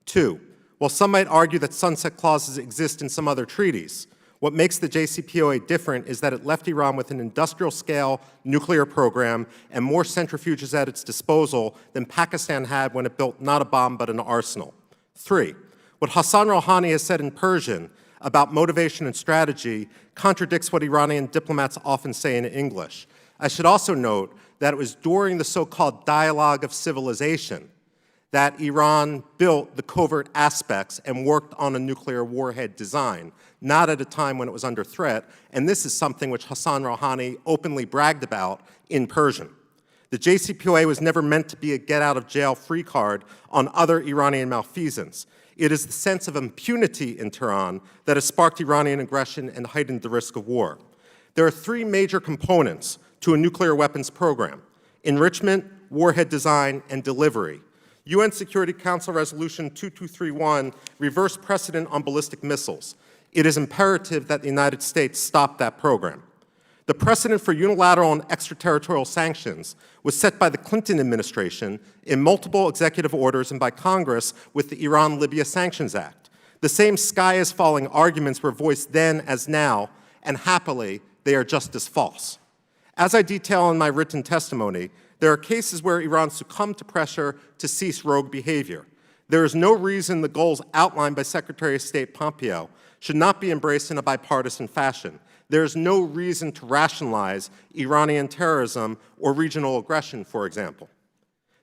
[SPEAKER 7] 2, while some might argue that sunset clauses exist in some other treaties, what makes the JCPOA different is that it left Iran with an industrial-scale nuclear program and more centrifuges at its disposal than Pakistan had when it built not a bomb but an arsenal. 3, what Hassan Rouhani has said in Persian about motivation and strategy contradicts what Iranian diplomats often say in English. I should also note that it was during the so-called dialogue of civilization that Iran built the covert aspects and worked on a nuclear warhead design, not at a time when it was under threat, and this is something which Hassan Rouhani openly bragged about in Persian. The JCPOA was never meant to be a get-out-of-jail-free card on other Iranian malfeasance. It is the sense of impunity in Tehran that has sparked Iranian aggression and heightened the risk of war. There are 3 major components to a nuclear weapons program: enrichment, warhead design, and delivery. UN Security Council Resolution 2231 reversed precedent on ballistic missiles. It is imperative that the United States stop that program. The precedent for unilateral and extraterritorial sanctions was set by the Clinton administration in multiple executive orders and by Congress with the Iran-Libya Sanctions Act. The same sky-is-falling arguments were voiced then as now, and happily, they are just as false. As I detail in my written testimony, there are cases where Iran succumbed to pressure to cease rogue behavior. There is no reason the goals outlined by Secretary of State Pompeo should not be embraced in a bipartisan fashion. There is no reason to rationalize Iranian terrorism or regional aggression, for example.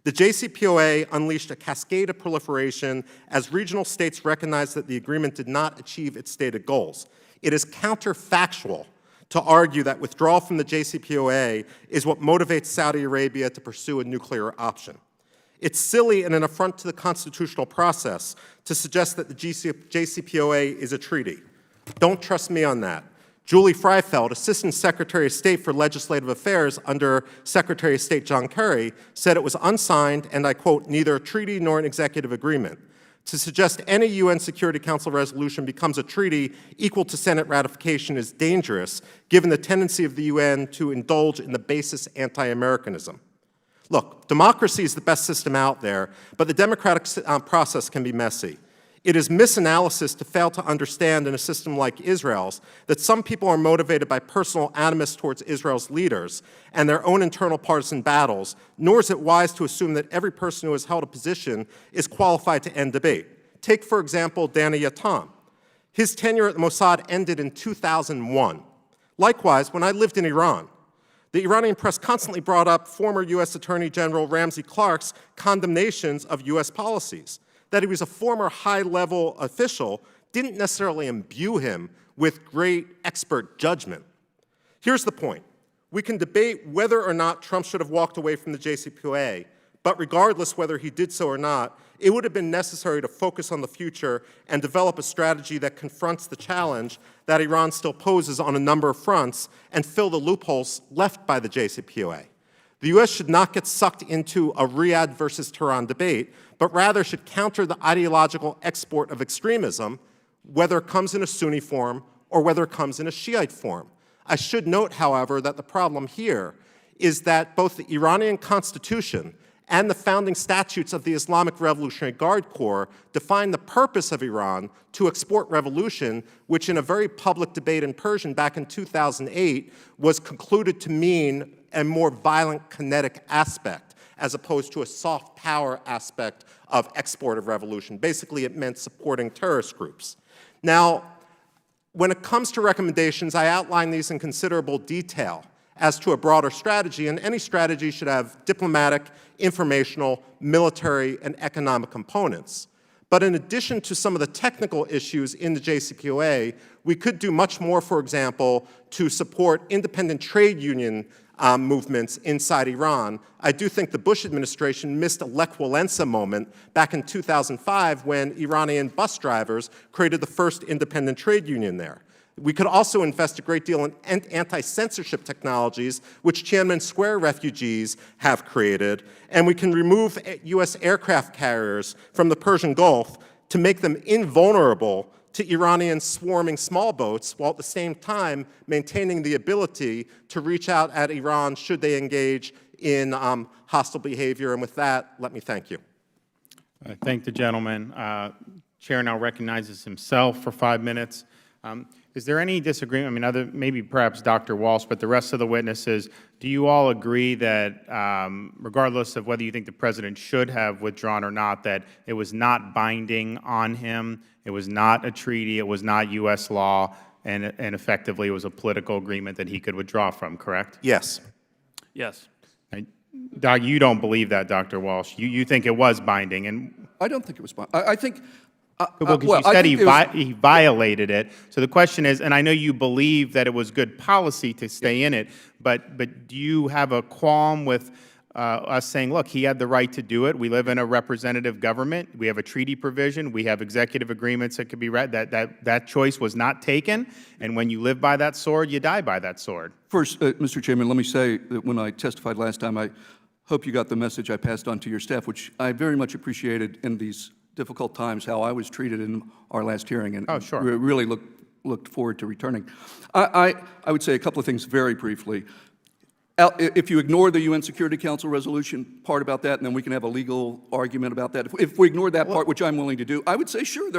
[SPEAKER 7] The JCPOA unleashed a cascade of proliferation as regional states recognized that the agreement did not achieve its stated goals. It is counterfactual to argue that withdrawal from the JCPOA is what motivates Saudi Arabia to pursue a nuclear option. It's silly and an affront to the constitutional process to suggest that the JCPOA is a treaty. Don't trust me on that. Julie Freifeld, Assistant Secretary of State for Legislative Affairs under Secretary of State John Kerry, said it was unsigned and, I quote, neither a treaty nor an executive agreement. To suggest any UN Security Council resolution becomes a treaty equal to Senate ratification is dangerous, given the tendency of the UN to indulge in the basest anti-Americanism. Look, democracy is the best system out there, but the democratic process can be messy. It is misanalysis to fail to understand in a system like Israel's that some people are motivated by personal animus towards Israel's leaders and their own internal partisan battles, nor is it wise to assume that every person who has held a position is qualified to end debate. Take, for example, Danny Yatam. His tenure at the Mossad ended in 2001. Likewise, when I lived in Iran, the Iranian press constantly brought up former U.S. Attorney General Ramsey Clark's condemnations of U.S. policies. That he was a former high-level official didn't necessarily imbue him with great expert judgment. Here's the point. We can debate whether or not Trump should have walked away from the JCPOA, but regardless whether he did so or not, it would have been necessary to focus on the future and develop a strategy that confronts the challenge that Iran still poses on a number of fronts and fill the loopholes left by the JCPOA. The U.S. should not get sucked into a Riyadh versus Tehran debate, but rather should counter the ideological export of extremism, whether it comes in a Sunni form or whether it comes in a Shiite form. I should note, however, that the problem here is that both the Iranian Constitution and the founding statutes of the Islamic Revolutionary Guard Corps define the purpose of Iran to export revolution, which in a very public debate in Persian back in 2008 was concluded to mean a more violent kinetic aspect as opposed to a soft power aspect of export of revolution. Basically, it meant supporting terrorist groups. Now, when it comes to recommendations, I outline these in considerable detail as to a broader strategy, and any strategy should have diplomatic, informational, military, and economic components. But in addition to some of the technical issues in the JCPOA, we could do much more, for example, to support independent trade union movements inside Iran. I do think the Bush administration missed a Lech Walesa moment back in 2005 when Iranian bus drivers created the first independent trade union there. We could also invest a great deal in anti-censorship technologies, which Tiananmen Square refugees have created, and we can remove U.S. aircraft carriers from the Persian Gulf to make them invulnerable to Iranian swarming small boats, while at the same time maintaining the ability to reach out at Iran should they engage in hostile behavior. And with that, let me thank you.
[SPEAKER 1] I thank the gentleman. Chair now recognizes himself for 5 minutes. Is there any disagreement? I mean, maybe perhaps Dr. Walsh, but the rest of the witnesses, do you all agree that regardless of whether you think the President should have withdrawn or not, that it was not binding on him, it was not a treaty, it was not U.S. law, and effectively it was a political agreement that he could withdraw from, correct?
[SPEAKER 7] Yes.
[SPEAKER 3] Yes.
[SPEAKER 1] Doc, you don't believe that, Dr. Walsh. You think it was binding. And
[SPEAKER 6] I don't think it was binding. I think
[SPEAKER 1] well, because you said he violated it. So the question is, and I know you believe that it was good policy to stay in it, but do you have a qualm with us saying, look, he had the right to do it. We live in a representative government. We have a treaty provision. We have executive agreements that could be read. That choice was not taken. And when you live by that sword, you die by that sword.
[SPEAKER 6] First, Mr. Chairman, let me say that when I testified last time, I hope you got the message I passed on to your staff, which I very much appreciated in these difficult times, how I was treated in our last hearing, and
[SPEAKER 1] sure.
[SPEAKER 6] really looked forward to returning. I would say a couple of things very briefly. If you ignore the UN Security Council resolution part about that, and then we can have a legal argument about that. If we ignore that part, which I'm willing to do, I would say, sure,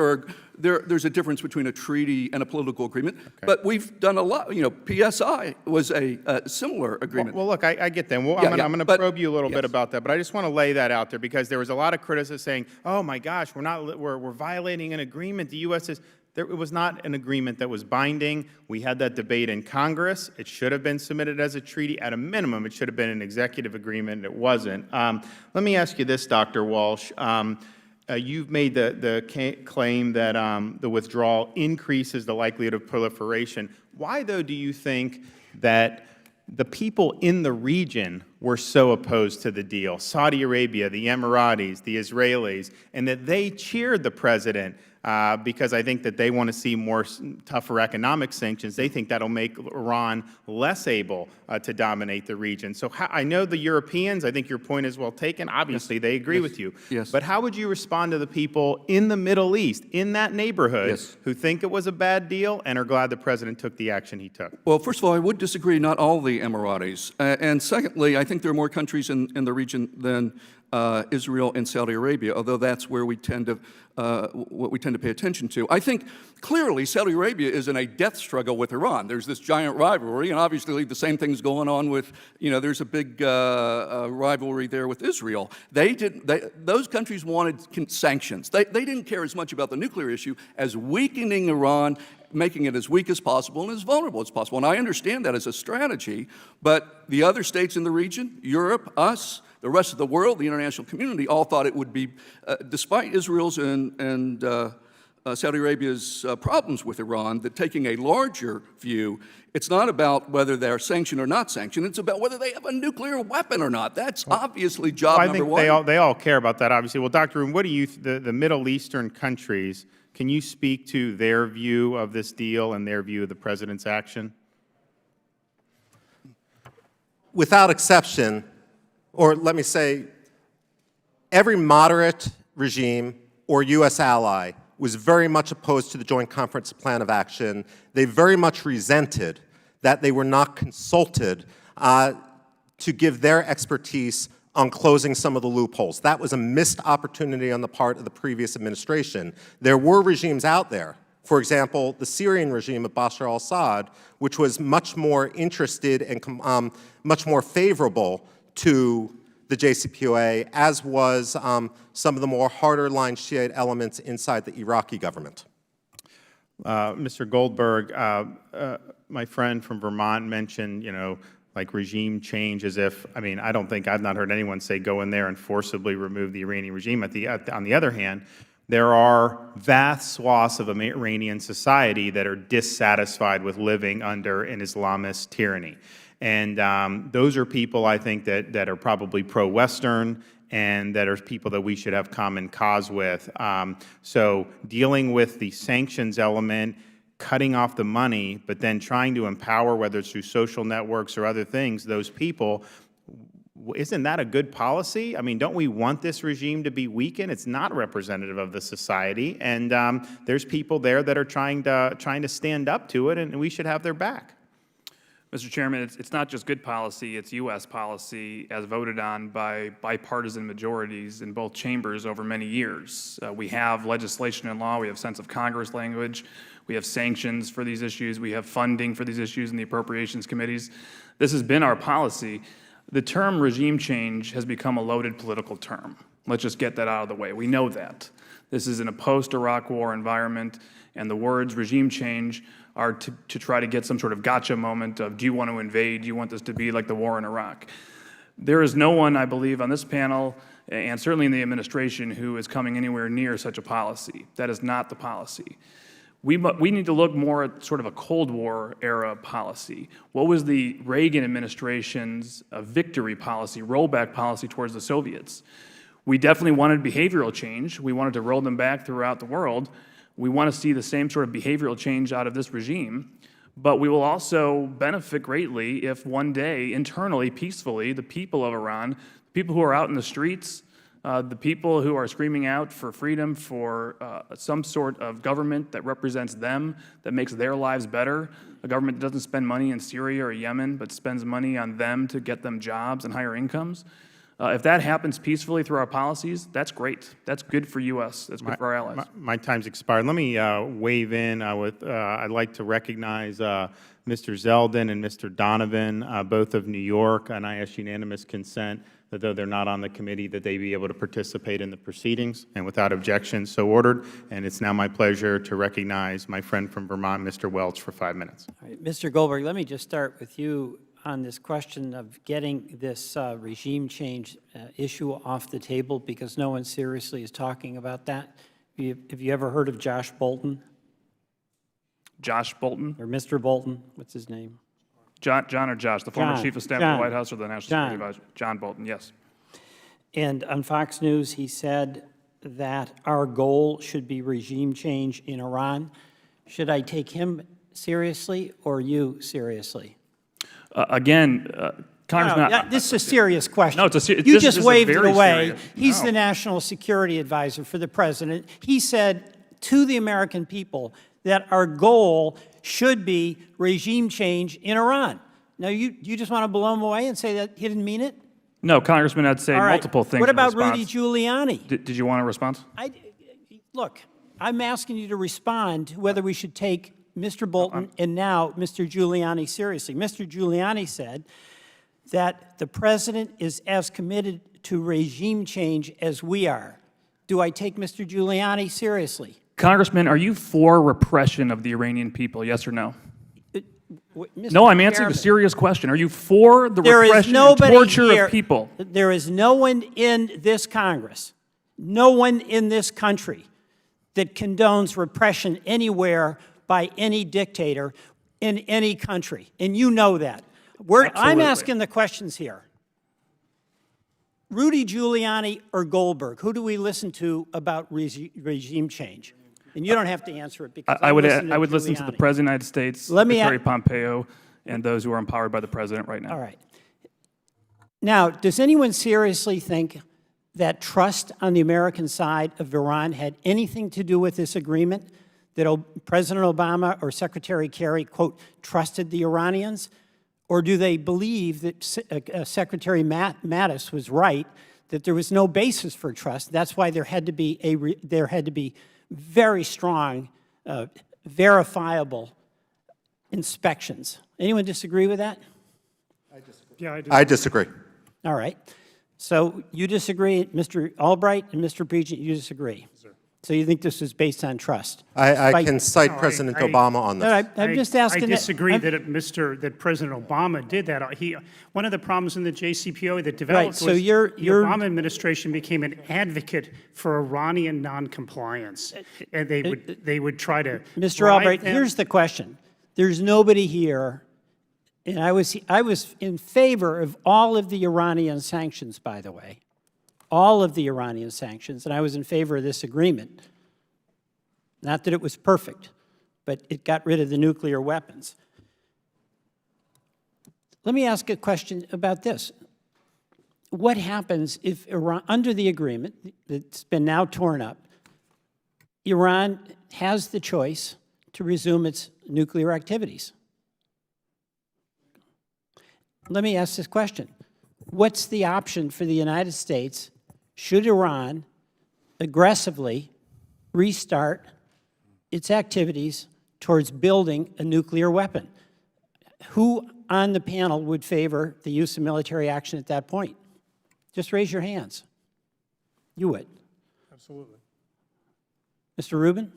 [SPEAKER 6] there's a difference between a treaty and a political agreement. Okay. But we've done a lot. You know, PSI was a similar agreement.
[SPEAKER 1] Well, look, I get that. Well, I'm going to probe you a little bit about that, but I just want to lay that out there because there was a lot of criticism saying, "Oh my gosh, we're violating an agreement." The U.S. is. It was not an agreement that was binding. We had that debate in Congress. It should have been submitted as a treaty. At a minimum, it should have been an executive agreement. It wasn't. Let me ask you this, Dr. Walsh. You've made the claim that the withdrawal increases the likelihood of proliferation. Why, though, do you think that the people in the region were so opposed to the deal? Saudi Arabia, the Emiratis, the Israelis, and that they cheered the president because I think that they want to see more tougher economic sanctions. They think that'll make Iran less able to dominate the region. So I know the Europeans, I think your point is well taken. Obviously, they agree with you.
[SPEAKER 6] Yes.
[SPEAKER 1] But how would you respond to the people in the Middle East, in that neighborhood, who think it was a bad deal and are glad the president took the action he took?
[SPEAKER 6] Well, first of all, I would disagree, not all the Emiratis. And secondly, I think there are more countries in the region than Israel and Saudi Arabia, although that's where we tend to what we tend to pay attention to. I think clearly Saudi Arabia is in a death struggle with Iran. There's this giant rivalry, and obviously the same thing's going on with, there's a big rivalry there with Israel. Those countries wanted sanctions. They didn't care as much about the nuclear issue as weakening Iran, making it as weak as possible and as vulnerable as possible. And I understand that as a strategy, but the other states in the region, Europe, us, the rest of the world, the international community, all thought it would be, despite Israel's and Saudi Arabia's problems with Iran, that taking a larger view, it's not about whether they're sanctioned or not sanctioned, it's about whether they have a nuclear weapon or not. That's obviously job number one.
[SPEAKER 1] I think they all care about that, obviously. Well, Dr. Room, what do you, the Middle Eastern countries, can you speak to their view of this deal and their view of the president's action?
[SPEAKER 7] Without exception, or let me say, every moderate regime or U.S. ally was very much opposed to the Joint Conference Plan of Action. They very much resented that they were not consulted to give their expertise on closing some of the loopholes. That was a missed opportunity on the part of the previous administration. There were regimes out there, for example, the Syrian regime of Bashar al-Assad, which was much more interested and much more favorable to the JCPOA, as was some of the more harder-line Shiite elements inside the Iraqi government.
[SPEAKER 1] Mr. Goldberg, my friend from Vermont mentioned, like regime change as if, I've not heard anyone say go in there and forcibly remove the Iranian regime. On the other hand, there are vast swaths of Iranian society that are dissatisfied with living under an Islamist tyranny. And those are people, I think, that are probably pro-Western, and that are people that we should have common cause with. So dealing with the sanctions element, cutting off the money, but then trying to empower, whether it's through social networks or other things, those people, isn't that a good policy? I mean, don't we want this regime to be weakened? It's not representative of the society, and there's people there that are trying to stand up to it, and we should have their back.
[SPEAKER 3] Mr. Chairman, it's not just good policy, it's U.S. policy as voted on by bipartisan majorities in both chambers over many years. We have legislation and law, we have sense of Congress language, we have sanctions for these issues, we have funding for these issues in the appropriations committees. This has been our policy. The term regime change has become a loaded political term. Let's just get that out of the way. We know that. This is in a post-Iraq war environment, and the words regime change are to try to get some sort of gotcha moment of, do you want to invade? Do you want this to be like the war in Iraq? There is no one, I believe, on this panel, and certainly in the administration, who is coming anywhere near such a policy. That is not the policy. We need to look more at sort of a Cold War era policy. What was the Reagan administration's victory policy, rollback policy towards the Soviets? We definitely wanted behavioral change. We wanted to roll them back throughout the world. We want to see the same sort of behavioral change out of this regime, but we will also benefit greatly if one day, internally, peacefully, the people of Iran, people who are out in the streets, the people who are screaming out for freedom, for some sort of government that represents them, that makes their lives better, a government that doesn't spend money in Syria or Yemen, but spends money on them to get them jobs and higher incomes. If that happens peacefully through our policies, that's great. That's good for U.S. That's good for our allies.
[SPEAKER 1] My time's expired. Let me wave in with, I'd like to recognize Mr. Zeldin and Mr. Donovan, both of New York, and I ask unanimous consent that though they're not on the committee, that they be able to participate in the proceedings, and without objection, so ordered. And it's now my pleasure to recognize my friend from Vermont, Mr. Welch, for 5 minutes.
[SPEAKER 2] All right, Mr. Goldberg, let me just start with you on this question of getting this regime change issue off the table, because no one seriously is talking about that. Have you ever heard of Josh Bolton?
[SPEAKER 3] Josh Bolton?
[SPEAKER 2] Or Mr. Bolton? What's his name?
[SPEAKER 3] John or Josh, the former
[SPEAKER 2] John.
[SPEAKER 3] chief of staff of
[SPEAKER 2] John.
[SPEAKER 3] the White House or the National
[SPEAKER 2] John.
[SPEAKER 3] Security Advisor? John Bolton, yes.
[SPEAKER 2] And on Fox News, he said that our goal should be regime change in Iran. Should I take him seriously or you seriously?
[SPEAKER 3] Again, Congressman,
[SPEAKER 2] No, this is a serious question.
[SPEAKER 3] No, it's a
[SPEAKER 2] You
[SPEAKER 3] this
[SPEAKER 2] just
[SPEAKER 3] is a
[SPEAKER 2] waved it
[SPEAKER 3] very
[SPEAKER 2] away.
[SPEAKER 3] serious-
[SPEAKER 2] He's
[SPEAKER 3] no.
[SPEAKER 2] the national security advisor for the president. He said to the American people that our goal should be regime change in Iran. Now, you just want to blow him away and say that he didn't mean it?
[SPEAKER 3] No, Congressman, I'd say
[SPEAKER 2] All right.
[SPEAKER 3] multiple things.
[SPEAKER 2] What
[SPEAKER 3] in
[SPEAKER 2] about
[SPEAKER 3] response.
[SPEAKER 2] Rudy Giuliani?
[SPEAKER 3] Did you want a response?
[SPEAKER 2] Look, I'm asking you to respond to whether we should take Mr. Bolton and now Mr. Giuliani seriously. Mr. Giuliani said that the president is as committed to regime change as we are. Do I take Mr. Giuliani seriously?
[SPEAKER 3] Congressman, are you for repression of the Iranian people, yes or no?
[SPEAKER 2] Mr.
[SPEAKER 3] No, I'm answering a
[SPEAKER 2] Chairman,
[SPEAKER 3] serious question. Are you for the
[SPEAKER 2] there is
[SPEAKER 3] repression and
[SPEAKER 2] nobody
[SPEAKER 3] torture
[SPEAKER 2] here,
[SPEAKER 3] of people?
[SPEAKER 2] There is no one in this Congress, no one in this country that condones repression anywhere by any dictator in any country, and you know that. I'm
[SPEAKER 3] Absolutely.
[SPEAKER 2] asking the questions here. Rudy Giuliani or Goldberg, who do we listen to about regime change? And you don't have to answer it because
[SPEAKER 3] I would listen to the
[SPEAKER 2] Giuliani.
[SPEAKER 3] President of the United States,
[SPEAKER 2] Let me
[SPEAKER 3] Secretary Pompeo, and those who are empowered by the President right now.
[SPEAKER 2] All right. Now, does anyone seriously think that trust on the American side of Iran had anything to do with this agreement, that President Obama or Secretary Kerry, quote, trusted the Iranians? Or do they believe that Secretary Mattis was right, that there was no basis for trust? That's why there had to be very strong, verifiable inspections. Anyone disagree with that?
[SPEAKER 4] Yeah,
[SPEAKER 7] I disagree.
[SPEAKER 2] All right. So you disagree, Mr. Albright and Mr. Pregent, you disagree. So you think this was based on trust?
[SPEAKER 7] I
[SPEAKER 2] Despite-
[SPEAKER 7] can cite
[SPEAKER 4] No,
[SPEAKER 7] President
[SPEAKER 4] I-
[SPEAKER 7] Obama on
[SPEAKER 2] No,
[SPEAKER 7] this.
[SPEAKER 2] I'm just asking.
[SPEAKER 4] I
[SPEAKER 2] that-
[SPEAKER 4] disagree
[SPEAKER 2] I'm-
[SPEAKER 4] that President Obama did that. One of the problems in the JCPOA that developed
[SPEAKER 2] so
[SPEAKER 4] was
[SPEAKER 2] you're-
[SPEAKER 4] the Obama administration became an advocate for Iranian noncompliance, and they would try to
[SPEAKER 2] Mr.
[SPEAKER 4] bribe
[SPEAKER 2] Albright,
[SPEAKER 4] them.
[SPEAKER 2] here's the question. There's nobody here, and I was in favor of all of the Iranian sanctions, by the way, all of the Iranian sanctions, and I was in favor of this agreement. Not that it was perfect, but it got rid of the nuclear weapons. Let me ask a question about this. What happens if Iran, under the agreement that's been now torn up, Iran has the choice to resume its nuclear activities? Let me ask this question. What's the option for the United States should Iran aggressively restart its activities towards building a nuclear weapon? Who on the panel would favor the use of military action at that point? Just raise your hands. You would.
[SPEAKER 5] Absolutely.
[SPEAKER 2] Mr. Rubin?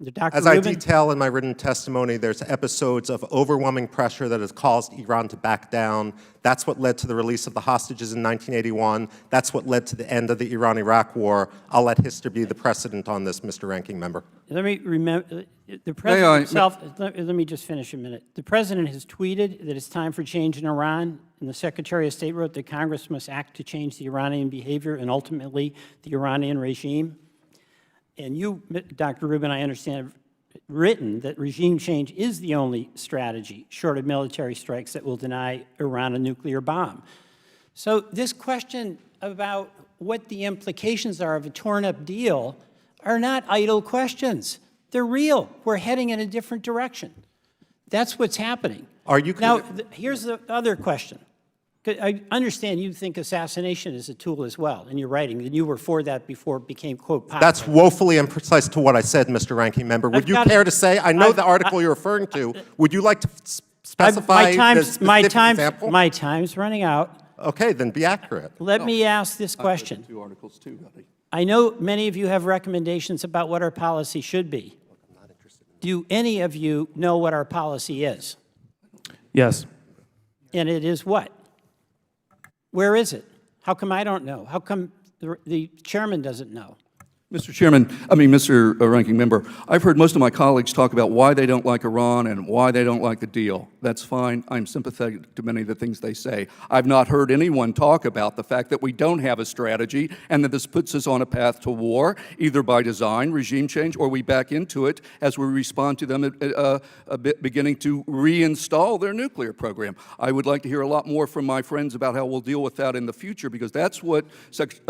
[SPEAKER 2] Dr.
[SPEAKER 7] As I
[SPEAKER 2] Rubin?
[SPEAKER 7] detail in my written testimony, there's episodes of overwhelming pressure that has caused Iran to back down. That's what led to the release of the hostages in 1981. That's what led to the end of the Iran-Iraq war. I'll let history be the precedent on this, Mr. Ranking Member.
[SPEAKER 2] Let me remember, the
[SPEAKER 6] I-
[SPEAKER 2] president himself, let me just finish a minute. The president has tweeted that it's time for change in Iran, and the Secretary of State wrote that Congress must act to change the Iranian behavior and ultimately the Iranian regime. And you, Dr. Rubin, I understand, have written that regime change is the only strategy, short of military strikes, that will deny Iran a nuclear bomb. So this question about what the implications are of a torn-up deal are not idle questions. They're real. We're heading in a different direction. That's what's happening.
[SPEAKER 7] Are you
[SPEAKER 2] Now, here's the other question. I understand you think assassination is a tool as well in your writing, and you were for that before it became, quote, popular.
[SPEAKER 7] That's woefully imprecise to what I said, Mr. Ranking Member. Would
[SPEAKER 2] I've
[SPEAKER 7] you
[SPEAKER 2] got it.
[SPEAKER 7] care to say, I know the article you're referring to, would you like to specify the specific example?
[SPEAKER 2] My time's running out.
[SPEAKER 7] Okay, then be accurate.
[SPEAKER 2] Let me ask this question.
[SPEAKER 6] Two articles too, Gutty.
[SPEAKER 2] I know many of you have recommendations about what our policy should be. Do any of you know what our policy is?
[SPEAKER 3] Yes.
[SPEAKER 2] And it is what? Where is it? How come I don't know? How come the chairman doesn't know?
[SPEAKER 6] Mr. Ranking Member, I've heard most of my colleagues talk about why they don't like Iran and why they don't like the deal. That's fine. I'm sympathetic to many of the things they say. I've not heard anyone talk about the fact that we don't have a strategy and that this puts us on a path to war, either by design, regime change, or we back into it as we respond to them beginning to reinstall their nuclear program. I would like to hear a lot more from my friends about how we'll deal with that in the future, because that's what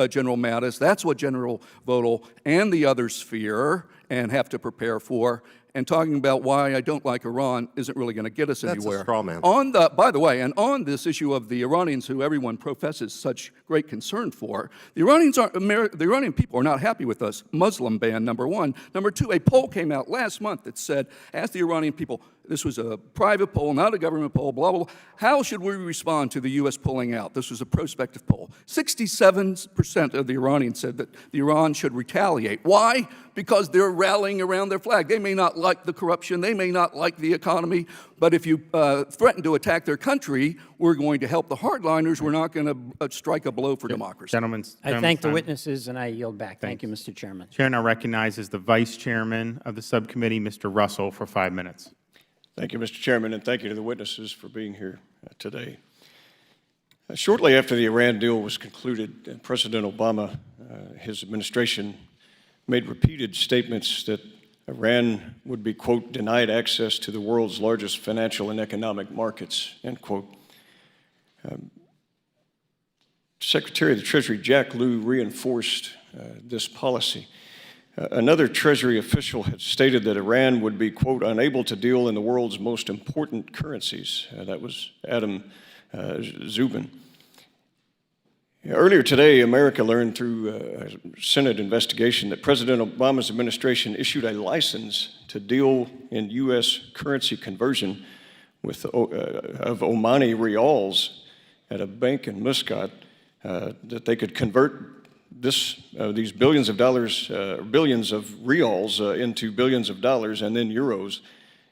[SPEAKER 6] General Mattis, that's what General Vodal and the others fear and have to prepare for. And talking about why I don't like Iran isn't really going to get us
[SPEAKER 7] That's a
[SPEAKER 6] anywhere.
[SPEAKER 7] straw man.
[SPEAKER 6] By the way, and on this issue of the Iranians, who everyone professes such great concern for, the Iranian people are not happy with us. Muslim ban, number one. Number two, a poll came out last month that said, ask the Iranian people, this was a private poll, not a government poll, blah, blah, blah. How should we respond to the U.S. pulling out? This was a prospective poll. 67% of the Iranians said that Iran should retaliate. Why? Because they're rallying around their flag. They may not like the corruption, they may not like the economy, but if you threaten to attack their country, we're going to help the hardliners. We're not going to strike a blow for democracy.
[SPEAKER 2] I thank the witnesses, and I yield back. Thank you, Mr. Chairman.
[SPEAKER 1] Chair now recognizes the Vice Chairman of the subcommittee, Mr. Russell, for 5 minutes.
[SPEAKER 8] Thank you, Mr. Chairman, and thank you to the witnesses for being here today. Shortly after the Iran deal was concluded, President Obama, his administration, made repeated statements that Iran would be, quote, denied access to the world's largest financial and economic markets, end quote. Secretary of the Treasury Jack Lew reinforced this policy. Another Treasury official had stated that Iran would be, quote, unable to deal in the world's most important currencies. That was Adam Zubin. Earlier today, America learned through a Senate investigation that President Obama's administration issued a license to deal in U.S. currency conversion of Omani rials at a bank in Muscat, that they could convert these billions of dollars, billions of reals into billions of dollars and then euros,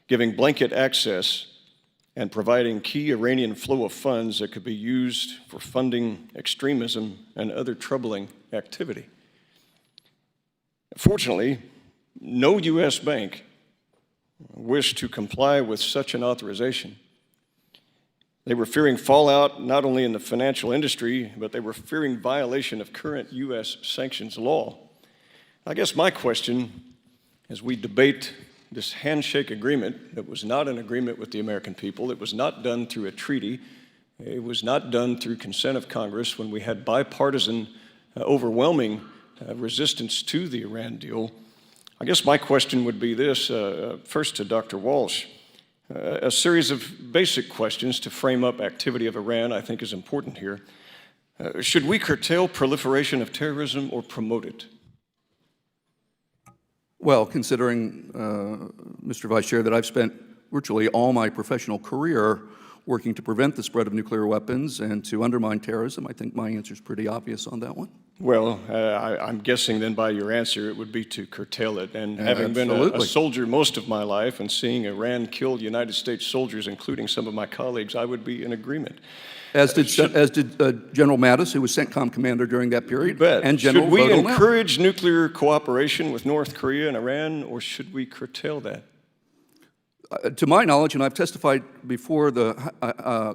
[SPEAKER 8] giving blanket access and providing key Iranian flow of funds that could be used for funding extremism and other troubling activity. Fortunately, no U.S. bank wished to comply with such an authorization. They were fearing fallout not only in the financial industry, but they were fearing violation of current U.S. sanctions law. I guess my question, as we debate this handshake agreement that was not an agreement with the American people, it was not done through a treaty, it was not done through consent of Congress when we had bipartisan, overwhelming resistance to the Iran deal. I guess my question would be this, first to Dr. Walsh. A series of basic questions to frame up activity of Iran I think is important here. Should we curtail proliferation of terrorism or promote it?
[SPEAKER 6] Well, considering, Mr. Vice Chair, that I've spent virtually all my professional career working to prevent the spread of nuclear weapons and to undermine terrorism, I think my answer is pretty obvious on that one.
[SPEAKER 8] Well, I'm guessing then by your answer it would be to curtail it. And having been a
[SPEAKER 6] Absolutely.
[SPEAKER 8] soldier most of my life and seeing Iran kill United States soldiers, including some of my colleagues, I would be in agreement.
[SPEAKER 6] As did General Mattis, who was CENTCOM commander during that period,
[SPEAKER 8] Bet.
[SPEAKER 6] and General
[SPEAKER 8] Should we
[SPEAKER 6] Vodal now.
[SPEAKER 8] encourage nuclear cooperation with North Korea and Iran, or should we curtail that?
[SPEAKER 6] To my knowledge, and I've testified before the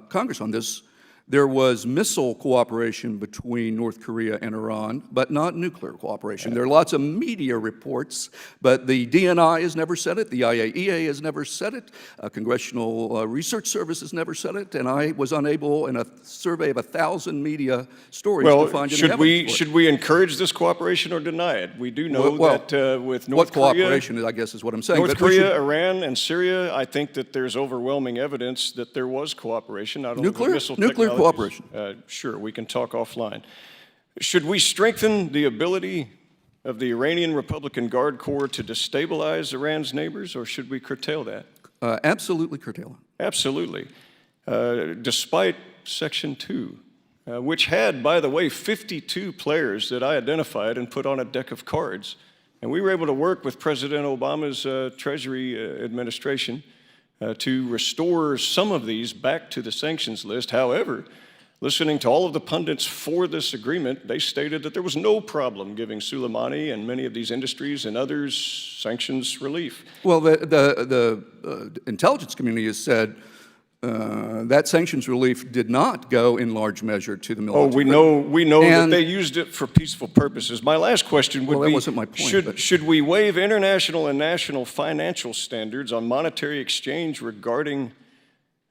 [SPEAKER 6] Congress on this, there was missile cooperation between North Korea and Iran, but not nuclear cooperation. There are lots of media reports, but the DNI has never said it, the IAEA has never said it, Congressional Research Service has never said it, and I was unable, in a survey of 1,000 media stories, to
[SPEAKER 8] Well,
[SPEAKER 6] find any evidence for it.
[SPEAKER 8] should we encourage this cooperation or deny it? We do know that with North
[SPEAKER 6] what
[SPEAKER 8] Korea,
[SPEAKER 6] cooperation, I guess, is what I'm saying.
[SPEAKER 8] North
[SPEAKER 6] but we should-
[SPEAKER 8] Korea, Iran, and Syria, I think that there's overwhelming evidence that there was cooperation, not only with missile
[SPEAKER 6] Nuclear
[SPEAKER 8] technologies.
[SPEAKER 6] cooperation.
[SPEAKER 8] Sure, we can talk offline. Should we strengthen the ability of the Iranian Republican Guard Corps to destabilize Iran's neighbors, or should we curtail that?
[SPEAKER 6] Absolutely curtail it.
[SPEAKER 8] Absolutely. Despite Section 2, which had, by the way, 52 players that I identified and put on a deck of cards. And we were able to work with President Obama's Treasury administration to restore some of these back to the sanctions list. However, listening to all of the pundits for this agreement, they stated that there was no problem giving Soleimani and many of these industries and others sanctions relief.
[SPEAKER 6] Well, the intelligence community has said that sanctions relief did not go in large measure to the military.
[SPEAKER 8] Oh, we know that
[SPEAKER 6] And-
[SPEAKER 8] they used it for peaceful purposes. My last question would
[SPEAKER 6] Well, that
[SPEAKER 8] be,
[SPEAKER 6] wasn't my point,
[SPEAKER 8] should we waive international and national financial standards on monetary exchange regarding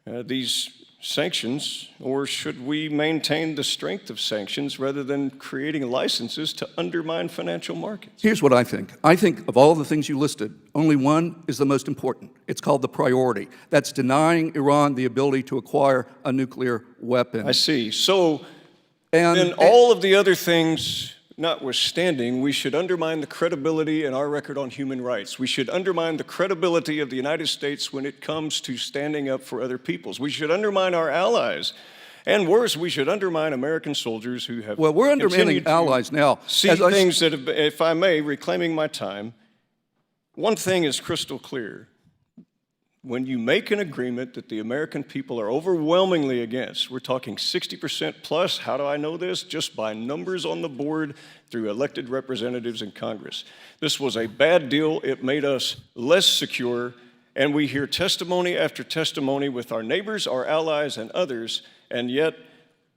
[SPEAKER 8] these sanctions, or should we maintain the strength of sanctions rather than creating licenses to undermine financial markets?
[SPEAKER 6] Here's what I think. I think of all the things you listed, only one is the most important. It's called the priority. That's denying Iran the ability to acquire a nuclear weapon.
[SPEAKER 8] I see. So
[SPEAKER 6] And
[SPEAKER 8] then all of the other things notwithstanding, we should undermine the credibility in our record on human rights. We should undermine the credibility of the United States when it comes to standing up for other peoples. We should undermine our allies. And worse, we should undermine American soldiers who have
[SPEAKER 6] Well, we're undermining
[SPEAKER 8] continued to
[SPEAKER 6] allies now.
[SPEAKER 8] see
[SPEAKER 6] As I-
[SPEAKER 8] things that have, if I may, reclaiming my time, one thing is crystal clear. When you make an agreement that the American people are overwhelmingly against, we're talking 60% plus, how do I know this? Just by numbers on the board through elected representatives in Congress. This was a bad deal. It made us less secure, and we hear testimony after testimony with our neighbors, our allies, and others, and yet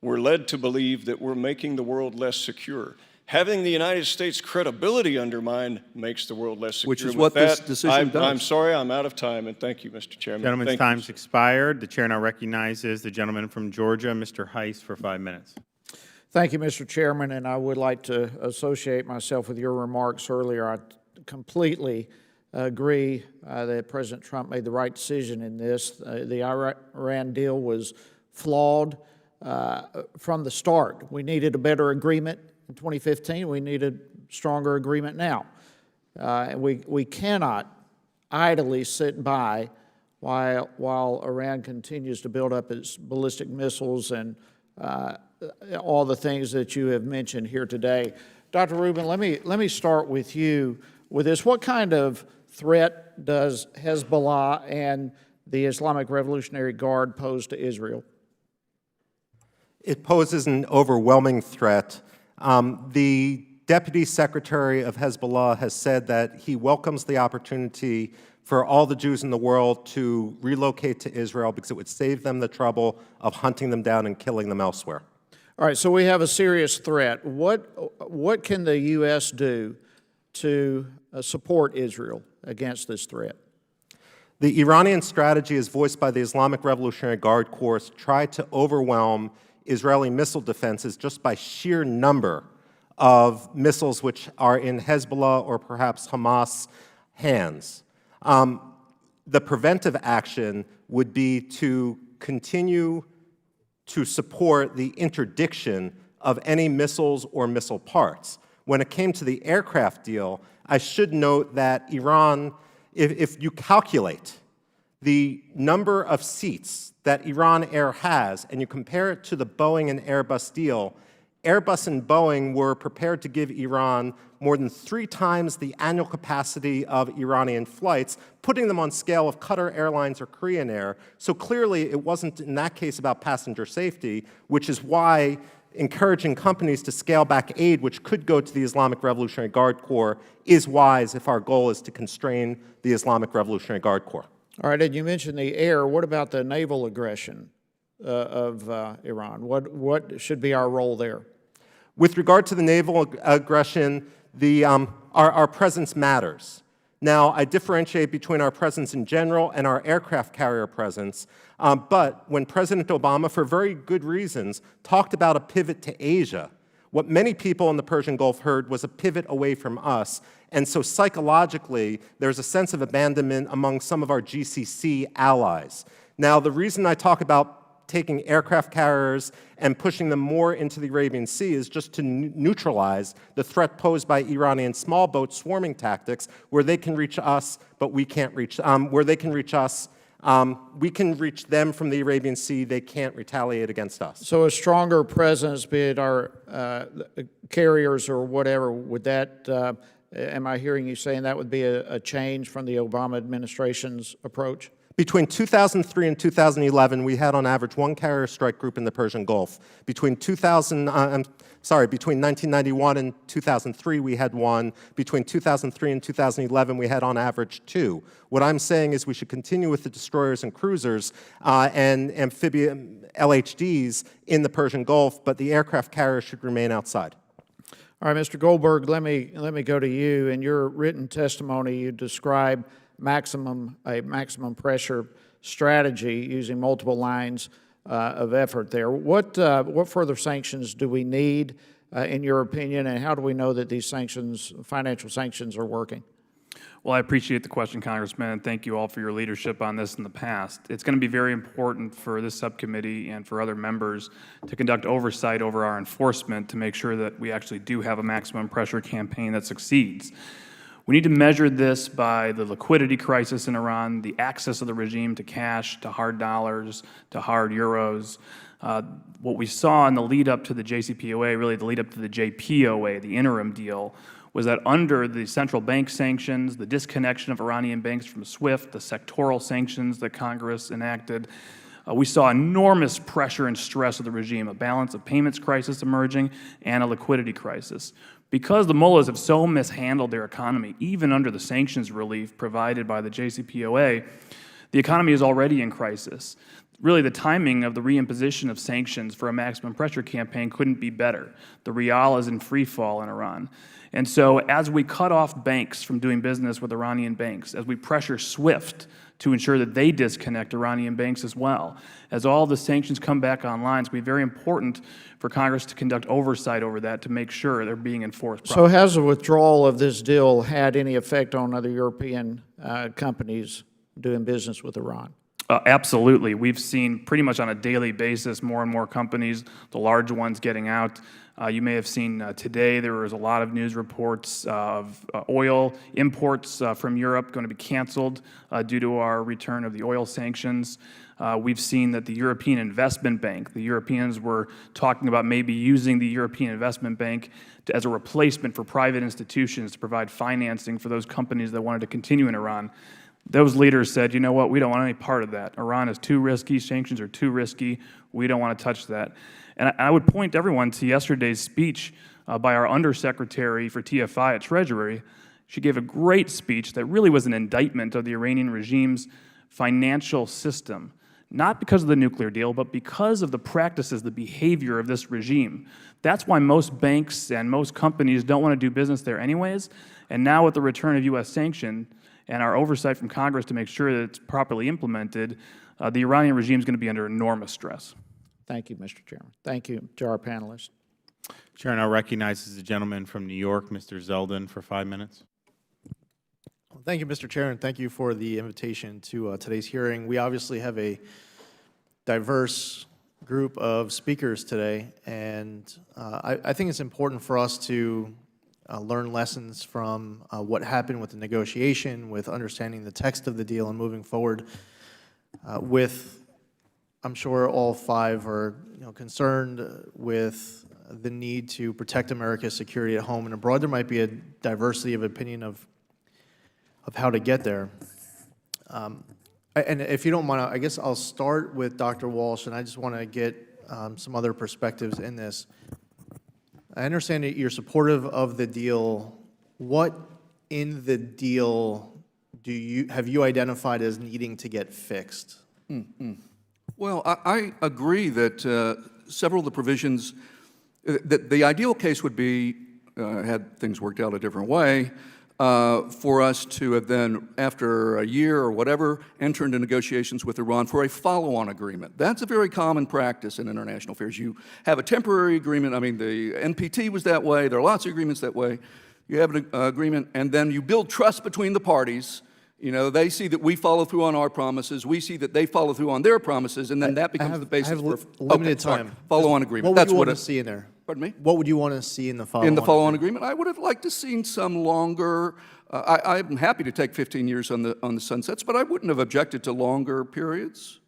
[SPEAKER 8] we're led to believe that we're making the world less secure. Having the United States' credibility undermined makes the world less secure.
[SPEAKER 6] Which is
[SPEAKER 8] With
[SPEAKER 6] what this
[SPEAKER 8] that,
[SPEAKER 6] decision does.
[SPEAKER 8] I'm sorry, I'm out of time, and thank you, Mr. Chairman.
[SPEAKER 1] Gentleman's
[SPEAKER 8] Thank you.
[SPEAKER 1] time's expired. The chair now recognizes the gentleman from Georgia, Mr. Heiss, for 5 minutes.
[SPEAKER 9] Thank you, Mr. Chairman, and I would like to associate myself with your remarks earlier. I completely agree that President Trump made the right decision in this. The Iran deal was flawed from the start. We needed a better agreement in 2015. We need a stronger agreement now. And we cannot idly sit by while Iran continues to build up its ballistic missiles and all the things that you have mentioned here today. Dr. Rubin, let me start with you with this. What kind of threat does Hezbollah and the Islamic Revolutionary Guard pose to Israel?
[SPEAKER 7] It poses an overwhelming threat. The Deputy Secretary of Hezbollah has said that he welcomes the opportunity for all the Jews in the world to relocate to Israel because it would save them the trouble of hunting them down and killing them elsewhere.
[SPEAKER 9] All right, so we have a serious threat. What can the U.S. do to support Israel against this threat?
[SPEAKER 7] The Iranian strategy, as voiced by the Islamic Revolutionary Guard Corps, tried to overwhelm Israeli missile defenses just by sheer number of missiles which are in Hezbollah or perhaps Hamas hands. The preventive action would be to continue to support the interdiction of any missiles or missile parts. When it came to the aircraft deal, I should note that Iran, if you calculate the number of seats that Iran Air has and you compare it to the Boeing and Airbus deal, Airbus and Boeing were prepared to give Iran more than 3 times the annual capacity of Iranian flights, putting them on scale of Qatar Airlines or Korean Air. So clearly it wasn't in that case about passenger safety, which is why encouraging companies to scale back aid, which could go to the Islamic Revolutionary Guard Corps, is wise if our goal is to constrain the Islamic Revolutionary Guard Corps.
[SPEAKER 9] All right, and you mentioned the air. What about the naval aggression of Iran? What should be our role there?
[SPEAKER 7] With regard to the naval aggression, our presence matters. Now, I differentiate between our presence in general and our aircraft carrier presence, but when President Obama, for very good reasons, talked about a pivot to Asia, what many people in the Persian Gulf heard was a pivot away from us, and so psychologically, there's a sense of abandonment among some of our GCC allies. Now, the reason I talk about taking aircraft carriers and pushing them more into the Arabian Sea is just to neutralize the threat posed by Iranian small boat swarming tactics, where they can reach us, but we can't reach where they can reach us. We can reach them from the Arabian Sea. They can't retaliate against us.
[SPEAKER 9] So a stronger presence, be it our carriers or whatever, would that, am I hearing you saying that would be a change from the Obama administration's approach?
[SPEAKER 7] Between 2003 and 2011, we had on average 1 carrier strike group in the Persian Gulf. Between 1991 and 2003, we had 1. Between 2003 and 2011, we had on average 2. What I'm saying is we should continue with the destroyers and cruisers and amphibian LHDs in the Persian Gulf, but the aircraft carriers should remain outside.
[SPEAKER 9] All right, Mr. Goldberg, let me go to you. In your written testimony, you describe a maximum pressure strategy using multiple lines of effort there. What further sanctions do we need, in your opinion, and how do we know that these sanctions, financial sanctions, are working?
[SPEAKER 3] Well, I appreciate the question, Congressman, and thank you all for your leadership on this in the past. It's going to be very important for this subcommittee and for other members to conduct oversight over our enforcement to make sure that we actually do have a maximum pressure campaign that succeeds. We need to measure this by the liquidity crisis in Iran, the access of the regime to cash, to hard dollars, to hard euros. What we saw in the lead up to the JCPOA, really the lead up to the JPOA, the interim deal, was that under the central bank sanctions, the disconnection of Iranian banks from SWIFT, the sectoral sanctions that Congress enacted, we saw enormous pressure and stress of the regime, a balance of payments crisis emerging and a liquidity crisis. Because the mullahs have so mishandled their economy, even under the sanctions relief provided by the JCPOA, the economy is already in crisis. Really, the timing of the reimposition of sanctions for a maximum pressure campaign couldn't be better. The rial is in free fall in Iran. And so as we cut off banks from doing business with Iranian banks, as we pressure SWIFT to ensure that they disconnect Iranian banks as well, as all the sanctions come back online, it's going to be very important for Congress to conduct oversight over that to make sure they're being enforced properly.
[SPEAKER 9] So has the withdrawal of this deal had any effect on other European companies doing business with Iran?
[SPEAKER 3] Absolutely. We've seen pretty much on a daily basis more and more companies, the large ones, getting out. You may have seen today there was a lot of news reports of oil imports from Europe going to be canceled due to our return of the oil sanctions. We've seen that the European Investment Bank, the Europeans were talking about maybe using the European Investment Bank as a replacement for private institutions to provide financing for those companies that wanted to continue in Iran. Those leaders said, you know what, we don't want any part of that. Iran is too risky, sanctions are too risky, we don't want to touch that. And I would point everyone to yesterday's speech by our Undersecretary for TFI at Treasury. She gave a great speech that really was an indictment of the Iranian regime's financial system, not because of the nuclear deal, but because of the practices, the behavior of this regime. That's why most banks and most companies don't want to do business there anyways. And now with the return of U.S. sanction, and our oversight from Congress to make sure that it's properly implemented, the Iranian regime is going to be under enormous stress.
[SPEAKER 9] Thank you, Mr. Chairman. Thank you to our panelists.
[SPEAKER 1] Chair now recognizes the gentleman from New York, Mr. Zeldin, for 5 minutes.
[SPEAKER 10] Thank you, Mr. Chair, and thank you for the invitation to today's hearing. We obviously have a diverse group of speakers today, and I think it's important for us to learn lessons from what happened with the negotiation, with understanding the text of the deal and moving forward I'm sure all five are concerned with the need to protect America's security at home and abroad. There might be a diversity of opinion of how to get there. And if you don't mind, I guess I'll start with Dr. Walsh, and I just want to get some other perspectives in this. I understand that you're supportive of the deal. What in the deal have you identified as needing to get fixed?
[SPEAKER 6] Well, I agree that several of the provisions, that the ideal case would be, had things worked out a different way, for us to have then, after a year or whatever, enter into negotiations with Iran for a follow-on agreement. That's a very common practice in international affairs. You have a temporary agreement. I mean, the NPT was that way. There are lots of agreements that way. You have an agreement, and then you build trust between the parties. You know, they see that we follow through on our promises. We see that they follow through on their promises, and then that becomes the basis for
[SPEAKER 10] limited time.
[SPEAKER 6] Follow-on agreement.
[SPEAKER 10] What would you want to see in there?
[SPEAKER 6] Pardon me?
[SPEAKER 10] What would you want to see in the follow-on?
[SPEAKER 6] In the follow-on agreement, I would have liked to seen some longer. I'm happy to take 15 years on the sunsets, but I wouldn't have objected to longer periods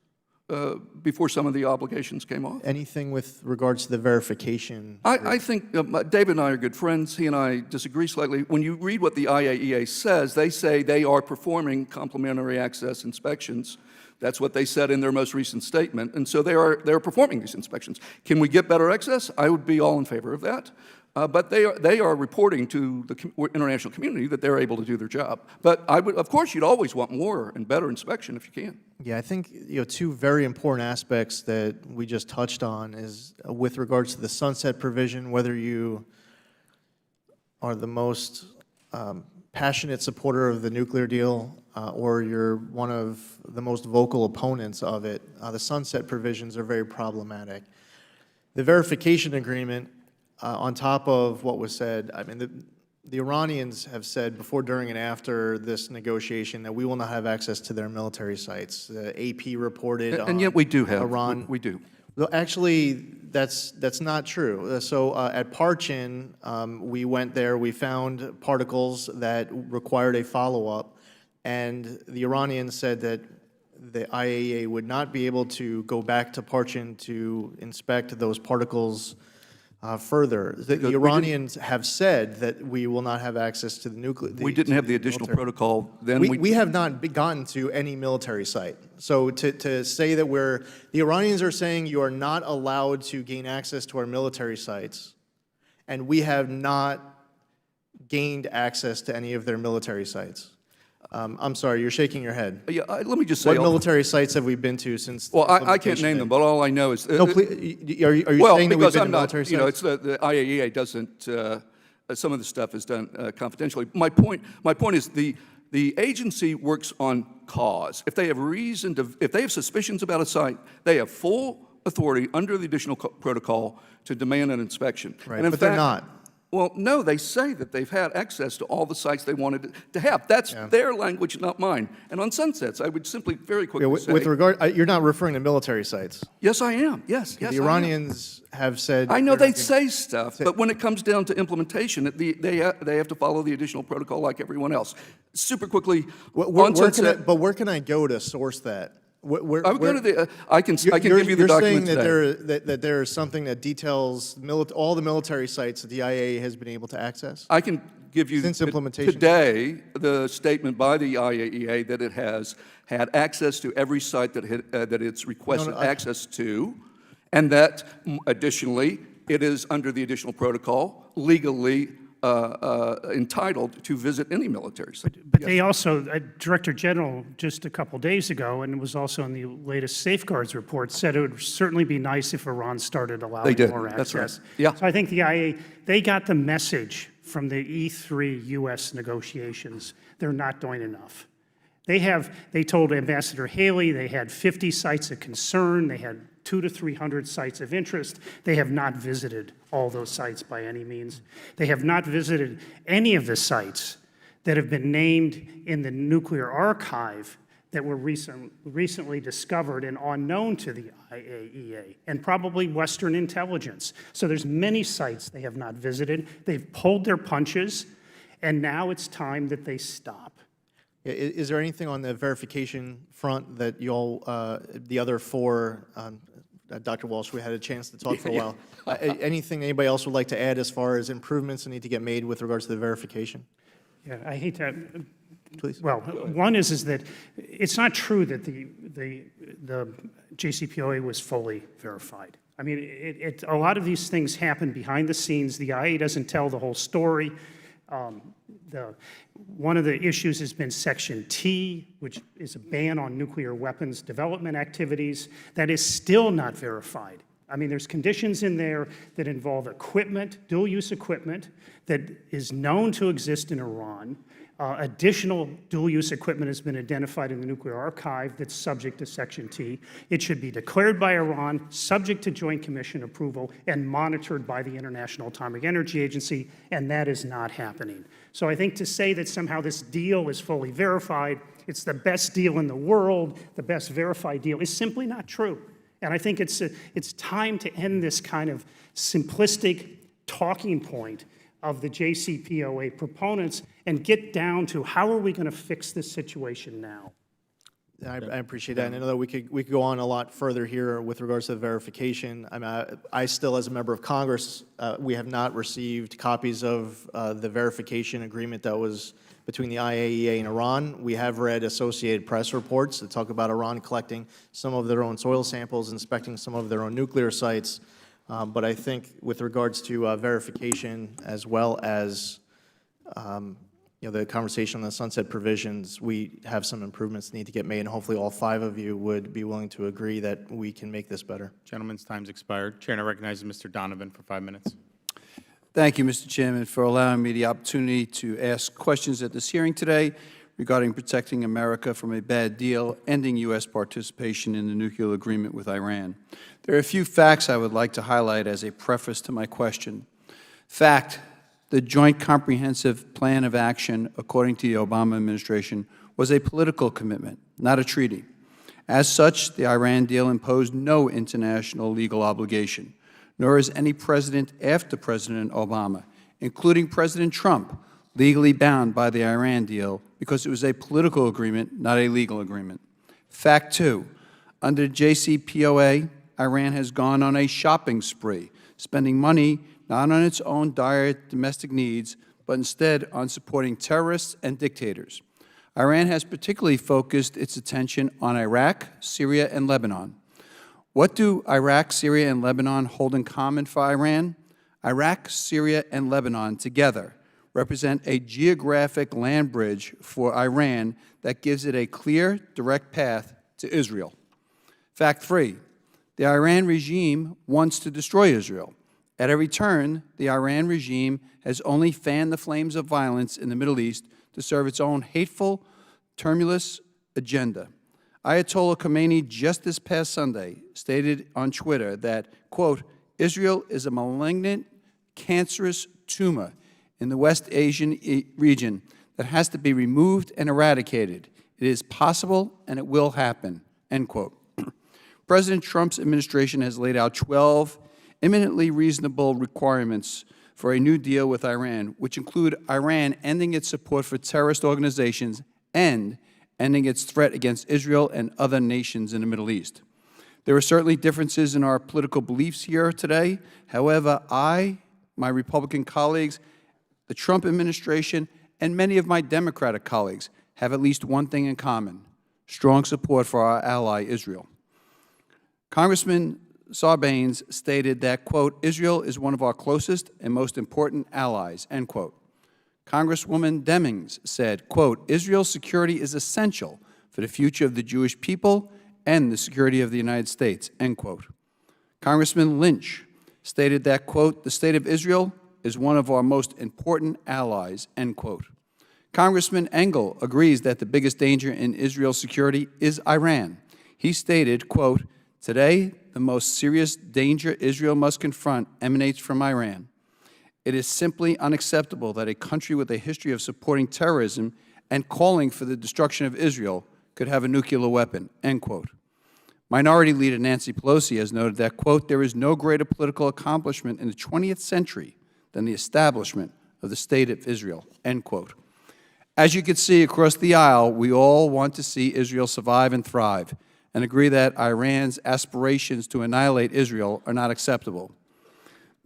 [SPEAKER 6] before some of the obligations came off.
[SPEAKER 10] Anything with regards to the verification?
[SPEAKER 6] I think David and I are good friends. He and I disagree slightly. When you read what the IAEA says, they say they are performing complementary access inspections. That's what they said in their most recent statement, and so they are performing these inspections. Can we get better access? I would be all in favor of that. But they are reporting to the international community that they're able to do their job. But of course, you'd always want more and better inspection if you can.
[SPEAKER 10] Yeah, I think two very important aspects that we just touched on is with regards to the sunset provision, whether you are the most passionate supporter of the nuclear deal or you're one of the most vocal opponents of it, the sunset provisions are very problematic. The verification agreement, on top of what was said, I mean, the Iranians have said before, during, and after this negotiation that we will not have access to their military sites. The AP reported
[SPEAKER 6] And yet we do have.
[SPEAKER 10] Iran.
[SPEAKER 6] We do.
[SPEAKER 10] Well, actually, that's not true. So at Parchin, we went there, we found particles that required a follow-up, and the Iranians said that the IAEA would not be able to go back to Parchin to inspect those particles further. The Iranians have said that we will not have access to the nuclear.
[SPEAKER 6] We didn't have the additional protocol then.
[SPEAKER 10] We have not gotten to any military site. So to say that the Iranians are saying you are not allowed to gain access to our military sites, and we have not gained access to any of their military sites. I'm sorry, you're shaking your head.
[SPEAKER 6] Yeah, let me just say.
[SPEAKER 10] What military sites have we been to since?
[SPEAKER 6] Well, I can't name them, but all I know is.
[SPEAKER 10] No, please, are you saying that we've been to military sites?
[SPEAKER 6] You know, it's the IAEA doesn't. Some of the stuff is done confidentially. My point is the agency works on cause. If they have if they have suspicions about a site, they have full authority under the additional protocol to demand an inspection.
[SPEAKER 10] Right, but they're not.
[SPEAKER 6] Well, no, they say that they've had access to all the sites they wanted to have. That's their language, not mine. And on sunsets, I would simply very quickly say,
[SPEAKER 10] With regard, you're not referring to military sites.
[SPEAKER 6] yes, I am. Yes, yes,
[SPEAKER 10] The
[SPEAKER 6] I am.
[SPEAKER 10] Iranians have said.
[SPEAKER 6] I know
[SPEAKER 10] they're
[SPEAKER 6] they
[SPEAKER 10] not
[SPEAKER 6] say stuff, but when it comes down to implementation, they have to follow the additional protocol like everyone else. Super quickly, on sunset,
[SPEAKER 10] where can I go to source that?
[SPEAKER 6] I would go to the, I can give you the document today.
[SPEAKER 10] You're saying that there is something that details all the military sites that the IAEA has been able to access?
[SPEAKER 6] I can give you
[SPEAKER 10] Since implementation.
[SPEAKER 6] today the statement by the IAEA that it has had access to every site that it's requested access to, and that additionally, it is under the additional protocol legally entitled to visit any military site.
[SPEAKER 4] But they also, Director General, just a couple days ago, and it was also in the latest safeguards report, said it would certainly be nice if Iran started allowing
[SPEAKER 6] did.
[SPEAKER 4] more access.
[SPEAKER 6] That's right. Yeah.
[SPEAKER 4] So I think the IA, they got the message from the E3 U.S. negotiations. They're not doing enough. They told Ambassador Haley they had 50 sites of concern, they had 200 to 300 sites of interest. They have not visited all those sites by any means. They have not visited any of the sites that have been named in the nuclear archive that were recently discovered and unknown to the IAEA, and probably Western intelligence. So there's many sites they have not visited. They've pulled their punches, and now it's time that they stop.
[SPEAKER 10] Is there anything on the verification front that you all, the other four, Dr. Walsh, we had a chance to talk for a while. Anything anybody else would like to add as far as improvements that need to get made with regards to the verification?
[SPEAKER 4] Yeah, I hate to.
[SPEAKER 10] Please.
[SPEAKER 4] Well, one is that it's not true that the JCPOA was fully verified. I mean, a lot of these things happen behind the scenes. The IA doesn't tell the whole story. One of the issues has been Section T, which is a ban on nuclear weapons development activities. That is still not verified. I mean, there's conditions in there that involve equipment, dual-use equipment, that is known to exist in Iran. Additional dual-use equipment has been identified in the nuclear archive that's subject to Section T. It should be declared by Iran, subject to Joint Commission approval, and monitored by the International Atomic Energy Agency, and that is not happening. So I think to say that somehow this deal is fully verified, it's the best deal in the world, the best verified deal, is simply not true. And I think it's time to end this kind of simplistic talking point of the JCPOA proponents and get down to how are we going to fix this situation now?
[SPEAKER 10] I appreciate that. And I know that we could go on a lot further here with regards to the verification. I mean, I still, as a member of Congress, we have not received copies of the verification agreement that was between the IAEA and Iran. We have read Associated Press reports that talk about Iran collecting some of their own soil samples, inspecting some of their own nuclear sites. But I think with regards to verification, as well as the conversation on the sunset provisions, we have some improvements that need to get made, and hopefully all 5 of you would be willing to agree that we can make this better.
[SPEAKER 1] Gentleman's time's expired. Chair now recognizes Mr. Donovan for 5 minutes.
[SPEAKER 11] Thank you, Mr. Chairman, for allowing me the opportunity to ask questions at this hearing today regarding protecting America from a bad deal, ending U.S. participation in the nuclear agreement with Iran. There are a few facts I would like to highlight as a preface to my question. Fact, the Joint Comprehensive Plan of Action, according to the Obama administration, was a political commitment, not a treaty. As such, the Iran deal imposed no international legal obligation, nor is any president after President Obama, including President Trump, legally bound by the Iran deal because it was a political agreement, not a legal agreement. Fact 2, under JCPOA, Iran has gone on a shopping spree, spending money not on its own dire domestic needs, but instead on supporting terrorists and dictators. Iran has particularly focused its attention on Iraq, Syria, and Lebanon. What do Iraq, Syria, and Lebanon hold in common for Iran? Iraq, Syria, and Lebanon together represent a geographic land bridge for Iran that gives it a clear, direct path to Israel. Fact 3, the Iran regime wants to destroy Israel. At every turn, the Iran regime has only fanned the flames of violence in the Middle East to serve its own hateful, tumultuous agenda. Ayatollah Khomeini just this past Sunday stated on Twitter that, quote, Israel is a malignant cancerous tumor in the West Asian region that has to be removed and eradicated. It is possible, and it will happen," end quote. President Trump's administration has laid out 12 eminently reasonable requirements for a new deal with Iran, which include Iran ending its support for terrorist organizations and ending its threat against Israel and other nations in the Middle East. There are certainly differences in our political beliefs here today. However, I, my Republican colleagues, the Trump administration, and many of my Democratic colleagues have at least one thing in common: strong support for our ally, Israel. Congressman Sarbanes stated that, quote, "Israel is one of our closest and most important allies," end quote. Congresswoman Demings said, quote, "Israel's security is essential for the future of the Jewish people and the security of the United States," end quote. Congressman Lynch stated that, quote, "The state of Israel is one of our most important allies," end quote. Congressman Engel agrees that the biggest danger in Israel's security is Iran. He stated, quote, "Today, the most serious danger Israel must confront emanates from Iran. It is simply unacceptable that a country with a history of supporting terrorism and calling for the destruction of Israel could have a nuclear weapon," end quote. Minority Leader Nancy Pelosi has noted that, quote, "There is no greater political accomplishment in the 20th century than the establishment of the State of Israel," end quote. As you can see across the aisle, we all want to see Israel survive and thrive, and agree that Iran's aspirations to annihilate Israel are not acceptable.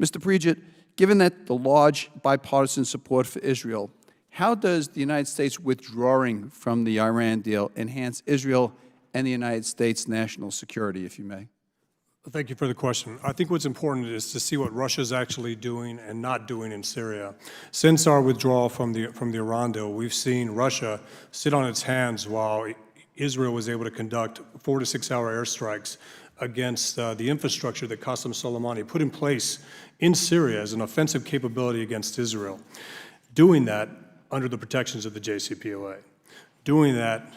[SPEAKER 11] Mr. Pritchett, given that the large bipartisan support for Israel, how does the United States withdrawing from the Iran deal enhance Israel and the United States' national security, if you may?
[SPEAKER 5] Thank you for the question. I think what's important is to see what Russia's actually doing and not doing in Syria. Since our withdrawal from the Iran deal, we've seen Russia sit on its hands while Israel was able to conduct 4 to 6 hour airstrikes against the infrastructure that Qasem Soleimani put in place in Syria as an offensive capability against Israel. Doing that under the protections of the JCPOA. Doing that,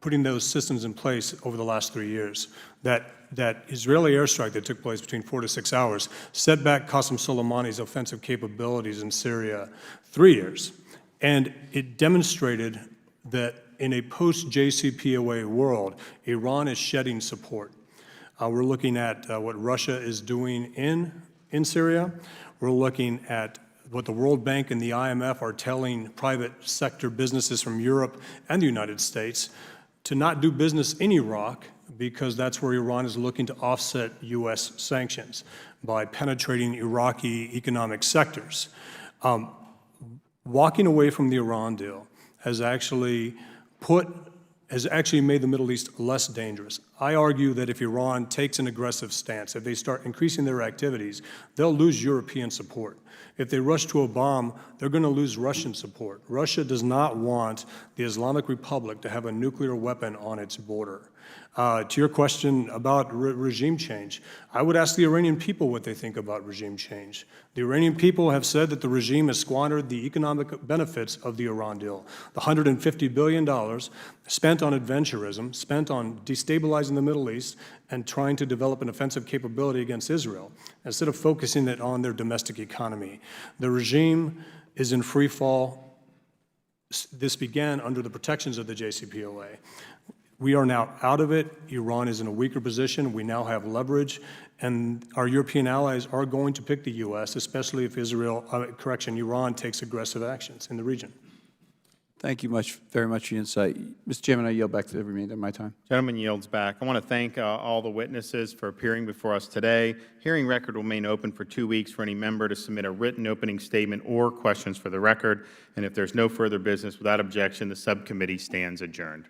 [SPEAKER 5] putting those systems in place over the last 3 years. That Israeli airstrike that took place between 4 to 6 hours set back Qasem Soleimani's offensive capabilities in Syria 3 years. And it demonstrated that in a post-JCPOA world, Iran is shedding support. We're looking at what Russia is doing in Syria. We're looking at what the World Bank and the IMF are telling private sector businesses from Europe and the United States to not do business in Iraq, because that's where Iran is looking to offset U.S. sanctions by penetrating Iraqi economic sectors. Walking away from the Iran deal has actually made the Middle East less dangerous. I argue that if Iran takes an aggressive stance, if they start increasing their activities, they'll lose European support. If they rush to a bomb, they're going to lose Russian support. Russia does not want the Islamic Republic to have a nuclear weapon on its border. To your question about regime change, I would ask the Iranian people what they think about regime change. The Iranian people have said that the regime has squandered the economic benefits of the Iran deal. The $150 billion spent on adventurism, spent on destabilizing the Middle East and trying to develop an offensive capability against Israel, instead of focusing it on their domestic economy. The regime is in free fall. This began under the protections of the JCPOA. We are now out of it. Iran is in a weaker position. We now have leverage, and our European allies are going to pick the U.S., especially if Iran takes aggressive actions in the region.
[SPEAKER 11] Thank you very much for your insight. Mr. Chairman, I yield back to the remainder of my time.
[SPEAKER 1] Gentleman yields back. I want to thank all the witnesses for appearing before us today. Hearing record will remain open for 2 weeks for any member to submit a written opening statement or questions for the record. And if there's no further business, without objection, the subcommittee stands adjourned.